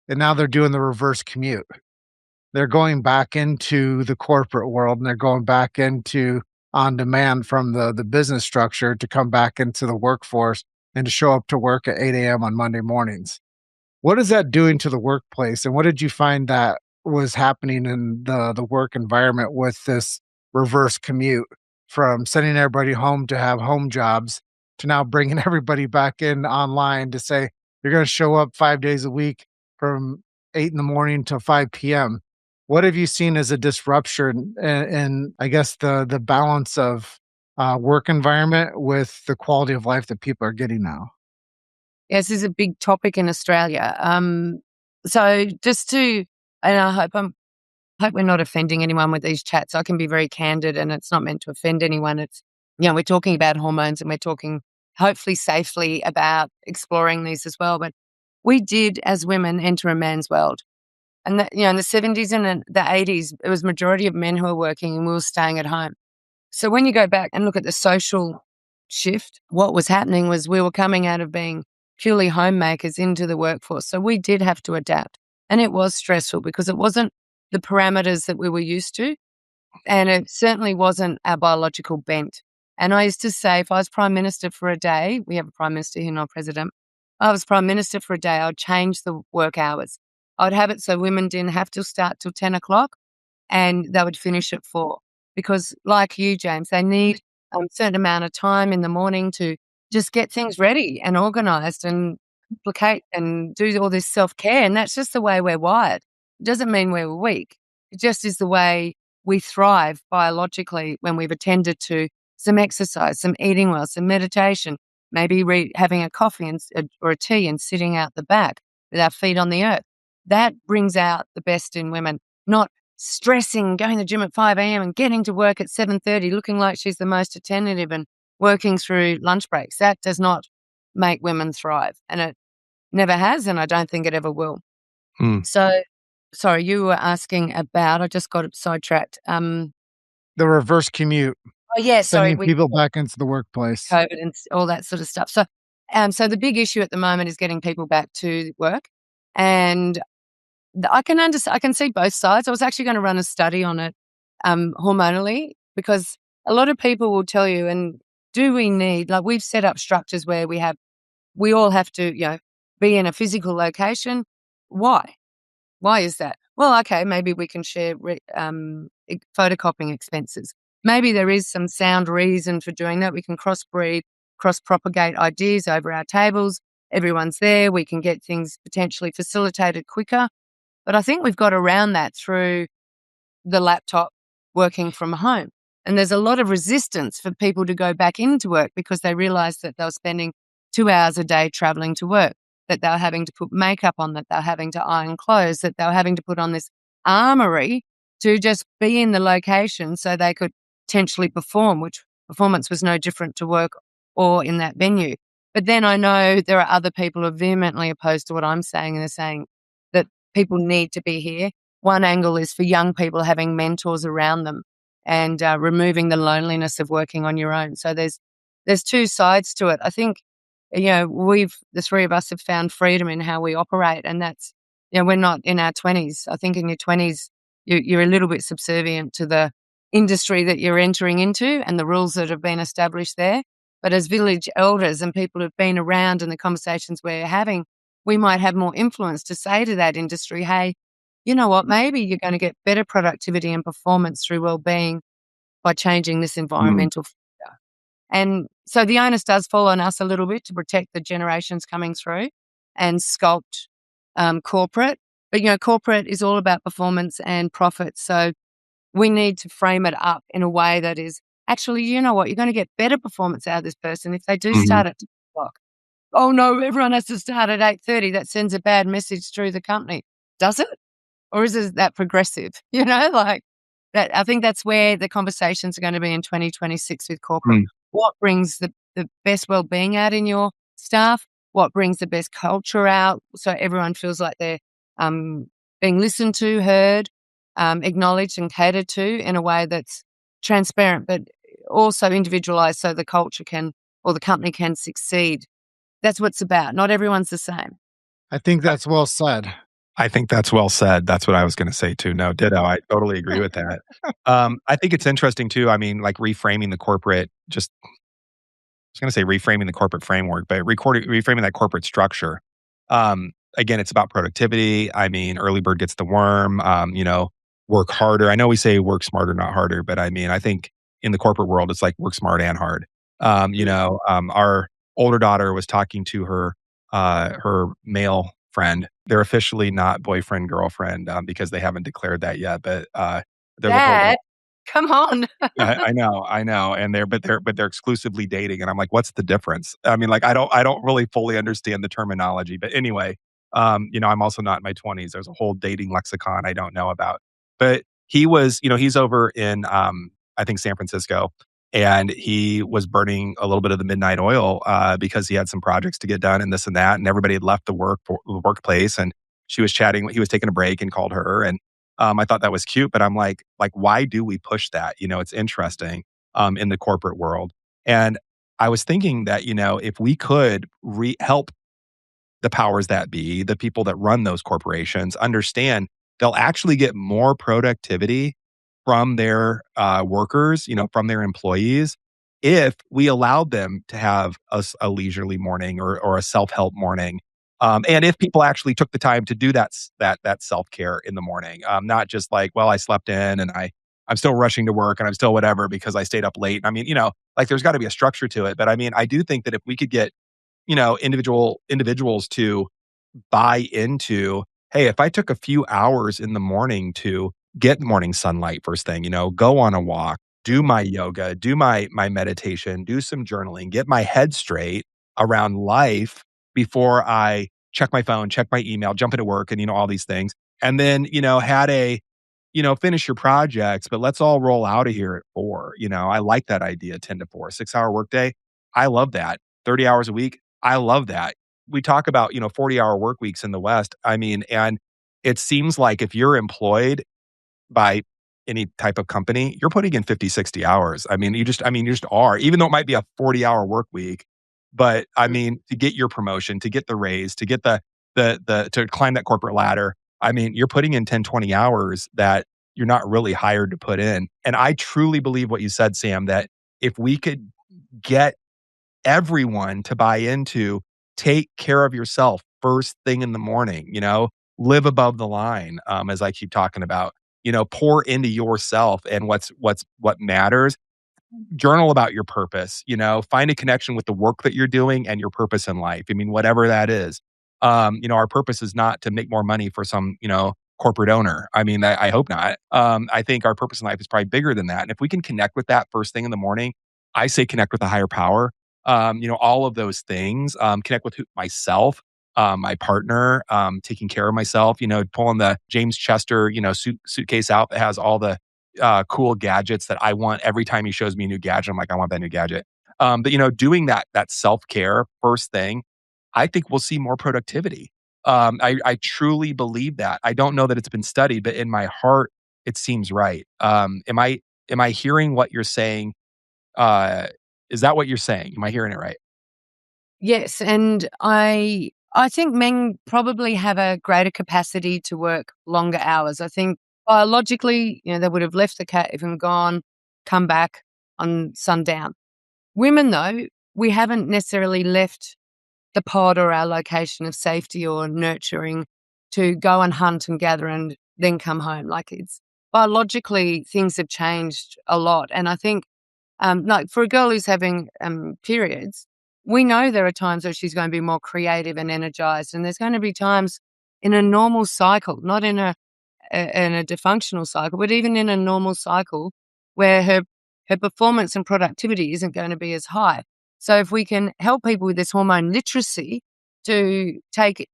and now they're doing the reverse commute. They're going back into the corporate world, and they're going back into on demand from the business structure to come back into the workforce and to show up to work at 8 a.m. on Monday mornings. What is that doing to the workplace? And what did you find that was happening in the work environment with this reverse commute from sending everybody home to have home jobs to now bringing everybody back in online to say, you're going to show up 5 days a week from 8 in the morning till 5 p.m. what have you seen as a disruption in I guess, the balance of work environment with the quality of life that people are getting now? Yes, this is a big topic in Australia. So just to, and hope we're not offending anyone with these chats. I can be very candid, and it's not meant to offend anyone. It's, we're talking about hormones, and we're talking hopefully safely about exploring these as well. But we did, as women, enter a man's world. And in the 70s and the 80s, it was majority of men who were working and we were staying at home. So when you go back and look at the social shift, what was happening was we were coming out of being purely homemakers into the workforce. So we did have to adapt. And it was stressful because it wasn't the parameters that we were used to. And it certainly wasn't our biological bent. And I used to say, if I was Prime Minister for a day, we have a Prime Minister here, not President. I was Prime Minister for a day, I'd change the work hours. I'd have it so women didn't have to start till 10 o'clock and they would finish at 4. Because like you, James, they need a certain amount of time in the morning to just get things ready and organised and complicate and do all this self-care. And that's just the way we're wired. It doesn't mean we're weak. It just is the way we thrive biologically when we've attended to some exercise, some eating well, some meditation, maybe having a coffee or a tea and sitting out the back with our feet on the earth. That brings out the best in women, not stressing, going to the gym at 5 a.m. and getting to work at 7:30, looking like she's the most attentive and working through lunch breaks. That does not make women thrive. And it never has, and I don't think it ever will. So, sorry, you were asking about, I just got sidetracked. The reverse commute. Oh, yeah, sorry. Sending people back into the workplace. COVID and all that sort of stuff. So, so the big issue at the moment is getting people back to work. And I can see both sides. I was actually going to run a study on it hormonally, because a lot of people will tell you, and do we need, like we've set up structures where we all have to, be in a physical location. Why? Why is that? Well, okay, maybe we can share photocopying expenses. Maybe there is some sound reason for doing that. We can crossbreed, cross-propagate ideas over our tables. Everyone's there. We can get things potentially facilitated quicker. But I think we've got around that through the laptop, working from home. And there's a lot of resistance for people to go back into work because they realise that they were spending 2 hours a day travelling to work, that they were having to put makeup on, that they were having to iron clothes, that they were having to put on this armoury to just be in the location so they could potentially perform, which performance was no different to work or in that venue. But then I know there are other people who are vehemently opposed to what I'm saying, and they're saying that people need to be here. One angle is for young people having mentors around them and removing the loneliness of working on your own. So there's two sides to it. I think, the three of us have found freedom in how we operate, and that's, we're not in our 20s. I think in your 20s, you're a little bit subservient to the industry that you're entering into and the rules that have been established there. But as village elders and people who've been around in the conversations we're having, we might have more influence to say to that industry, hey, you know what, maybe you're going to get better productivity and performance through well-being by changing this environmental factor. And so the onus does fall on us a little bit to protect the generations coming through and sculpt corporate. But, corporate is all about performance and profit. So we need to frame it up in a way that is, actually, you know what, you're going to get better performance out of this person if they do start at 10 o'clock. Oh, no, everyone has to start at 8:30. That sends a bad message through the company. Does it? Or is it that progressive? Like that. I think that's where the conversations are going to be in 2026 with corporate. What brings the best well-being out in your staff? What brings the best culture out so everyone feels like they're being listened to, heard, acknowledged and catered to in a way that's transparent, but also individualized so the culture can, or the company can succeed. That's what it's about. Not everyone's the same. I think that's well said. I think that's well said. That's what I was going to say too. No, ditto. I totally agree with that. I think it's interesting too. I mean, like reframing the corporate, I was going to say reframing the corporate framework, but reframing that corporate structure. Again, it's about productivity. I mean, early bird gets the worm, work harder. I know we say work smarter, not harder, but I mean, I think in the corporate world, it's like work smart and hard. Our older daughter was talking to her male friend. They're officially not boyfriend, girlfriend, because they haven't declared that yet, but, there's a whole Dad, come on. I know, and they're exclusively dating, and I'm like, "What's the difference?" I mean, like, I don't really fully understand the terminology, but anyway, I'm also not in my 20s. There's a whole dating lexicon I don't know about. But he was, he's over in, I think San Francisco, and he was burning a little bit of the midnight oil, because he had some projects to get done and this and that, and everybody had left the workplace, and she was chatting. He was taking a break and called her, and I thought that was cute, but I'm like, why do we push that? It's interesting, in the corporate world. And I was thinking that, if we could help the powers that be, the people that run those corporations, understand they'll actually get more productivity from their workers, from their employees, if we allowed them to have a leisurely morning or a self help morning. And if people actually took the time to do that self care in the morning, not just like, well, I slept in and I'm still rushing to work and I'm still whatever because I stayed up late. I mean, like there's got to be a structure to it. But I mean, I do think that if we could get individuals to buy into, hey, if I took a few hours in the morning to get morning sunlight first thing, go on a walk, do my yoga, do my meditation, do some journaling, get my head straight around life before I check my phone, check my email, jump into work and all these things. And then, had a finish your projects, but let's all roll out of here at 4. I like that idea, 10 to 4, 6-hour workday. I love that. 30 hours a week. I love that. We talk about, 40-hour work weeks in the West. I mean, and it seems like if you're employed by any type of company, you're putting in 50, 60 hours. I mean, you just are, even though it might be a 40-hour work week. But I mean, to get your promotion, to get the raise, to get to climb that corporate ladder, I mean, you're putting in 10, 20 hours that you're not really hired to put in. And I truly believe what you said, Sam, that if we could get everyone to buy into take care of yourself first thing in the morning, live above the line, as I keep talking about, pour into yourself and what matters. Journal about your purpose, find a connection with the work that you're doing and your purpose in life. I mean, whatever that is. Our purpose is not to make more money for some, corporate owner. I mean, I hope not. I think our purpose in life is probably bigger than that. And if we can connect with that first thing in the morning, I say connect with a higher power. All of those things, connect with myself, my partner, taking care of myself, pulling the James Chester, suitcase out that has all the cool gadgets that I want. Every time he shows me a new gadget, I'm like, I want that new gadget. But doing that self-care first thing, I think we'll see more productivity. I truly believe that. I don't know that it's been studied, but in my heart, it seems right. Am I hearing what you're saying? Is that what you're saying? Am I hearing it right? Yes, and I think men probably have a greater capacity to work longer hours. I think biologically, they would have left the cave and gone, come back on sundown. Women, though, we haven't necessarily left the pod or our location of safety or nurturing to go and hunt and gather and then come home. Like it's biologically, things have changed a lot. And I think, like for a girl who's having periods, we know there are times where she's going to be more creative and energized. And there's going to be times in a normal cycle, not in a dysfunctional cycle, but even in a normal cycle where her performance and productivity isn't going to be as high. So if we can help people with this hormone literacy to take,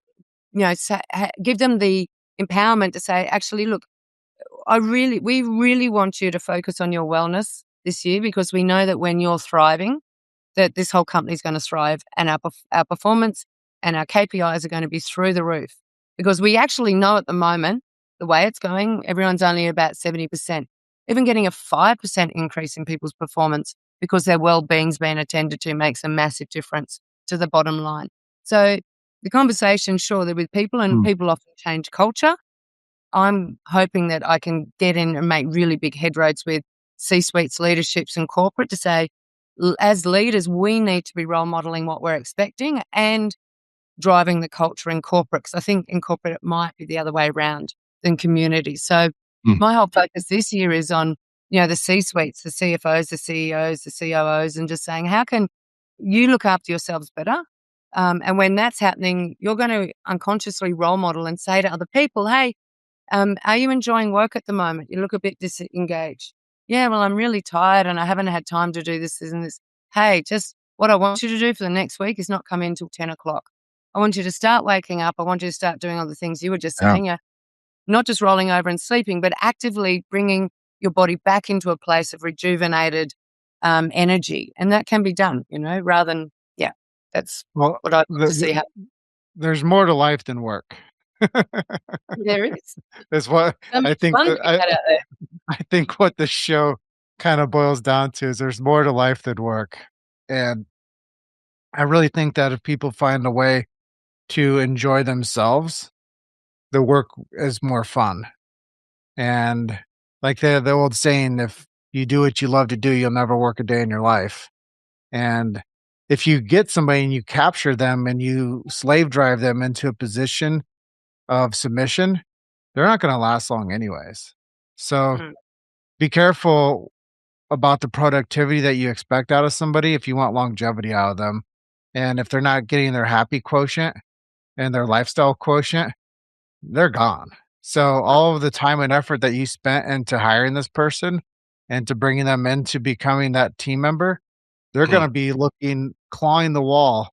give them the empowerment to say, actually, look, we really want you to focus on your wellness this year because we know that when you're thriving, that this whole company is going to thrive and our performance and our KPIs are going to be through the roof. Because we actually know at the moment, the way it's going, everyone's only about 70%. Even getting a 5% increase in people's performance because their well-being's been attended to makes a massive difference to the bottom line. So the conversation, sure, that with people and people often change culture. I'm hoping that I can get in and make really big headroads with C-suites, leaderships and corporate to say, as leaders, we need to be role modeling what we're expecting and driving the culture in corporate. Because I think in corporate, it might be the other way around than community. So my whole focus this year is on, the C-suites, the CFOs, the CEOs, the COOs, and just saying, how can you look after yourselves better And when that's happening, you're going to unconsciously role model and say to other people, hey, are you enjoying work at the moment? You look a bit disengaged. Yeah, well, I'm really tired and I haven't had time to do this and this. Hey, just what I want you to do for the next week is not come in till 10 o'clock. I want you to start waking up. I want you to start doing all the things you were just Yeah. saying, not just rolling over and sleeping, but actively bringing your body back into a place of rejuvenated energy. And that can be done, rather than, that's Well, what I'd like to see happen. there's more to life than work. There is. That's what So I much think. fun to be had out there. I think what the show kind of boils down to is there's more to life than work, and I really think that if people find a way to enjoy themselves, the work is more fun. And like the old saying, if you do what you love to do, you'll never work a day in your life. And if you get somebody and you capture them and you slave drive them into a position of submission, they're not going to last long anyways. So Mm. be careful about the productivity that you expect out of somebody if you want longevity out of them. And if they're not getting their happy quotient and their lifestyle quotient, they're gone. So all of the time and effort that you spent into hiring this person and to bringing them into becoming that team member, they're going to be clawing the wall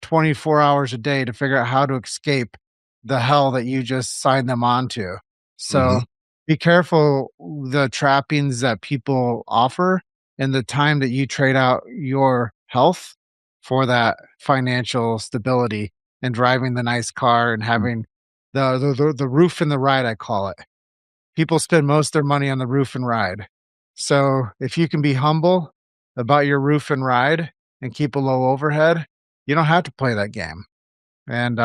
24 hours a day to figure out how to escape the hell that you just signed them on to. So Mhm. be careful the trappings that people offer and the time that you trade out your health for that financial stability and driving the nice car and having the roof and the ride, I call it. People spend most of their money on the roof and ride. So if you can be humble about your roof and ride and keep a low overhead, you don't have to play that game. And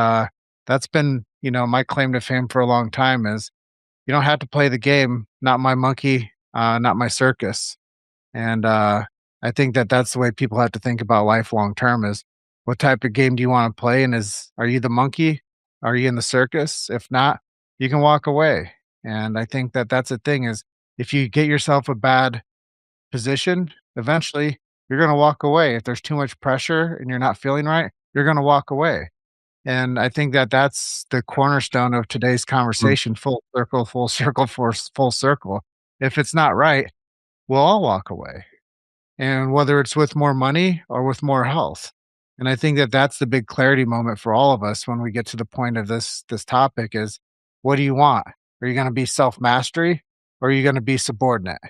that's been, my claim to fame for a long time is you don't have to play the game, not my monkey, not my circus. And I think that that's the way people have to think about life long term is what type of game do you want to play? And are you the monkey? Are you in the circus? If not, you can walk away. And I think that that's the thing is if you get yourself a bad position, eventually you're going to walk away. If there's too much pressure and you're not feeling right, you're going to walk away. And I think that that's the cornerstone of today's Mm. conversation, full circle, full circle, full circle. If it's not right, we'll all walk away. And whether it's with more money or with more health. And I think that that's the big clarity moment for all of us when we get to the point of this topic is what do you want? Are you going to be self-mastery or are you going to be subordinate?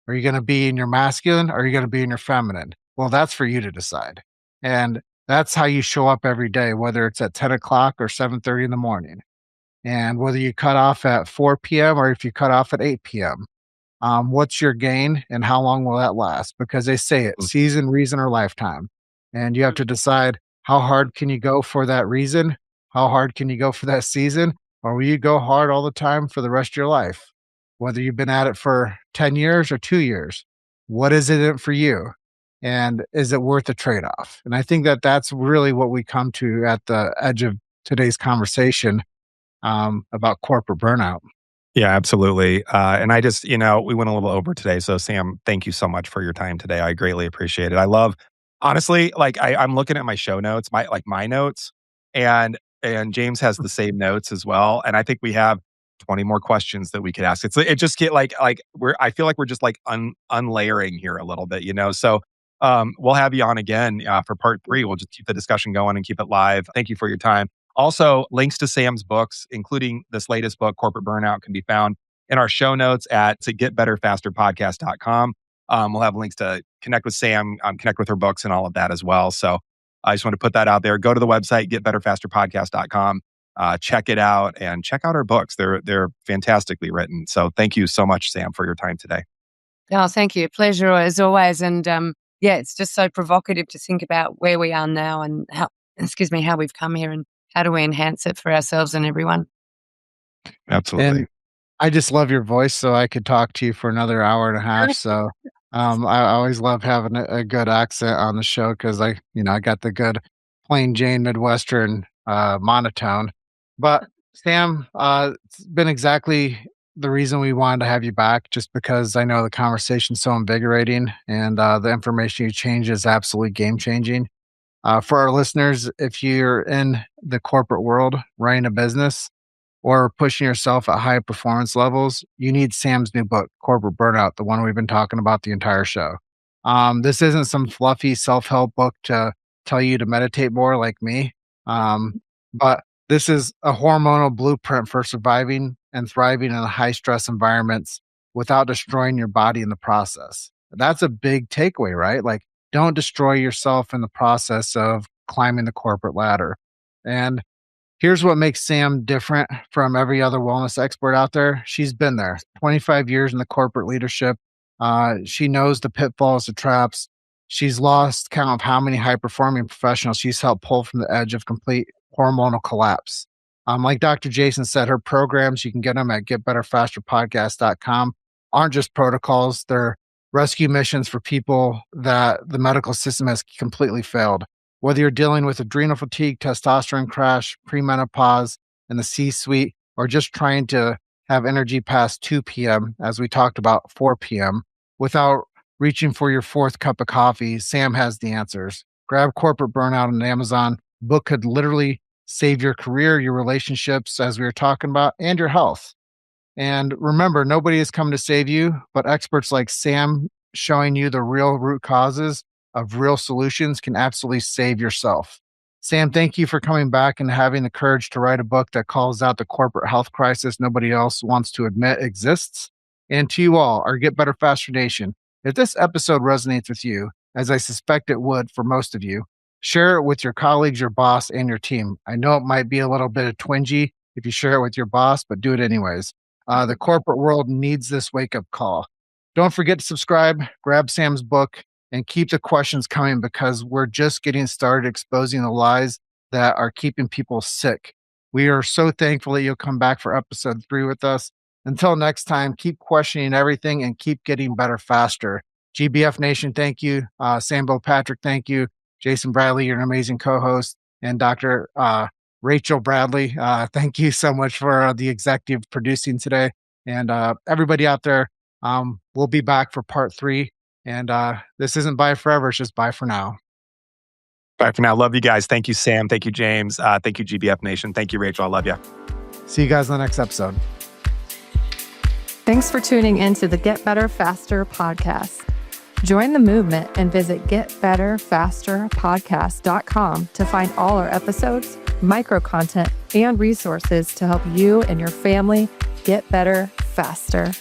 Are you going to be in your masculine or are you going to be in your feminine? Well, that's for you to decide. And that's how you show up every day, whether it's at 10 o'clock or 7:30 in the morning. And whether you cut off at 4 p.m. or if you cut off at 8 p.m. What's your gain and how long will that last? Because they say it Mm. season, reason, or lifetime. And you have to decide how hard can you go for that reason? How hard can you go for that season? Or will you go hard all the time for the rest of your life? Whether you've been at it for 10 years or 2 years, what is it in it for you? And is it worth the trade off? And I think that that's really what we come to at the edge of today's conversation about corporate burnout. Yeah, absolutely. And I just, we went a little over today. So, Sam, thank you so much for your time today. I greatly appreciate it. I love, honestly, like I'm looking at my show notes, my notes, and James has the same notes as well. And I think we have 20 more questions that we could ask. It just get like I feel like we're just like unlayering here a little bit. So we'll have you on again for part 3. We'll just keep the discussion going and keep it live. Thank you for your time. Also, links to Sam's books, including this latest book, Corporate Burnout, can be found in our show notes at getbetterfasterpodcast.com. We'll have links to connect with Sam, connect with her books and all of that as well. So I just want to put that out there. Go to the website, getbetterfasterpodcast.com. Check it out and check out our books. They're fantastically written. So thank you so much, Sam, for your time today. Oh, thank you. Pleasure as always. And it's just so provocative to think about where we are now and how we've come here and how do we enhance it for ourselves and everyone. Absolutely. And I just love your voice, so I could talk to you for another hour and a half. So I always love having a good accent on the show because I got the good plain Jane Midwestern monotone. But Sam, it's been exactly the reason we wanted to have you back, just because I know the conversation's so invigorating and the information you change is absolutely game changing. For our listeners, if you're in the corporate world, running a business, or pushing yourself at high performance levels, you need Sam's new book, Corporate Burnout, the one we've been talking about the entire show. This isn't some fluffy self-help book to tell you to meditate more like me, but this is a hormonal blueprint for surviving and thriving in high stress environments without destroying your body in the process. That's a big takeaway, right? Like, don't destroy yourself in the process of climbing the corporate ladder. And here's what makes Sam different from every other wellness expert out there. She's been there 25 years in the corporate leadership. She knows the pitfalls, the traps. She's lost count of how many high performing professionals she's helped pull from the edge of complete hormonal collapse. Like Dr. Jason said, her programs, you can get them at getbetterfasterpodcast.com, aren't just protocols. They're rescue missions for people that the medical system has completely failed. Whether you're dealing with adrenal fatigue, testosterone crash, premenopause, in the C-suite, or just trying to have energy past 2 p.m., as we talked about 4 p.m., without reaching for your fourth cup of coffee, Sam has the answers. Grab Corporate Burnout on Amazon. Book could literally save your career, your relationships, as we were talking about, and your health. And remember, nobody has come to save you, but experts like Sam showing you the real root causes of real solutions can absolutely save yourself. Sam, thank you for coming back and having the courage to write a book that calls out the corporate health crisis nobody else wants to admit exists. And to you all, our Get Better Faster Nation, if this episode resonates with you, as I suspect it would for most of you, share it with your colleagues, your boss, and your team. I know it might be a little bit of twingy if you share it with your boss, but do it anyways. The corporate world needs this wake-up call. Don't forget to subscribe, grab Sam's book, and keep the questions coming, because we're just getting started exposing the lies that are keeping people sick. We are so thankful that you'll come back for episode 3 with us. Until next time, keep questioning everything and keep getting better faster. GBF Nation, thank you. Sambo Patrick, thank you. Jason Bradley, you're an amazing co-host. And Dr. Rachel Bradley, thank you so much for the executive producing today. And everybody out there, we'll be back for part 3. And this isn't bye forever. It's just bye for now. Bye for now. Love you guys. Thank you, Sam. Thank you, James. Thank you, GBF Nation. Thank you, Rachel. I love you. See you guys in the next episode. Thanks for tuning in to the Get Better Faster podcast. Join the movement and visit getbetterfasterpodcast.com to find all our episodes, micro content, and resources to help you and your family get better faster.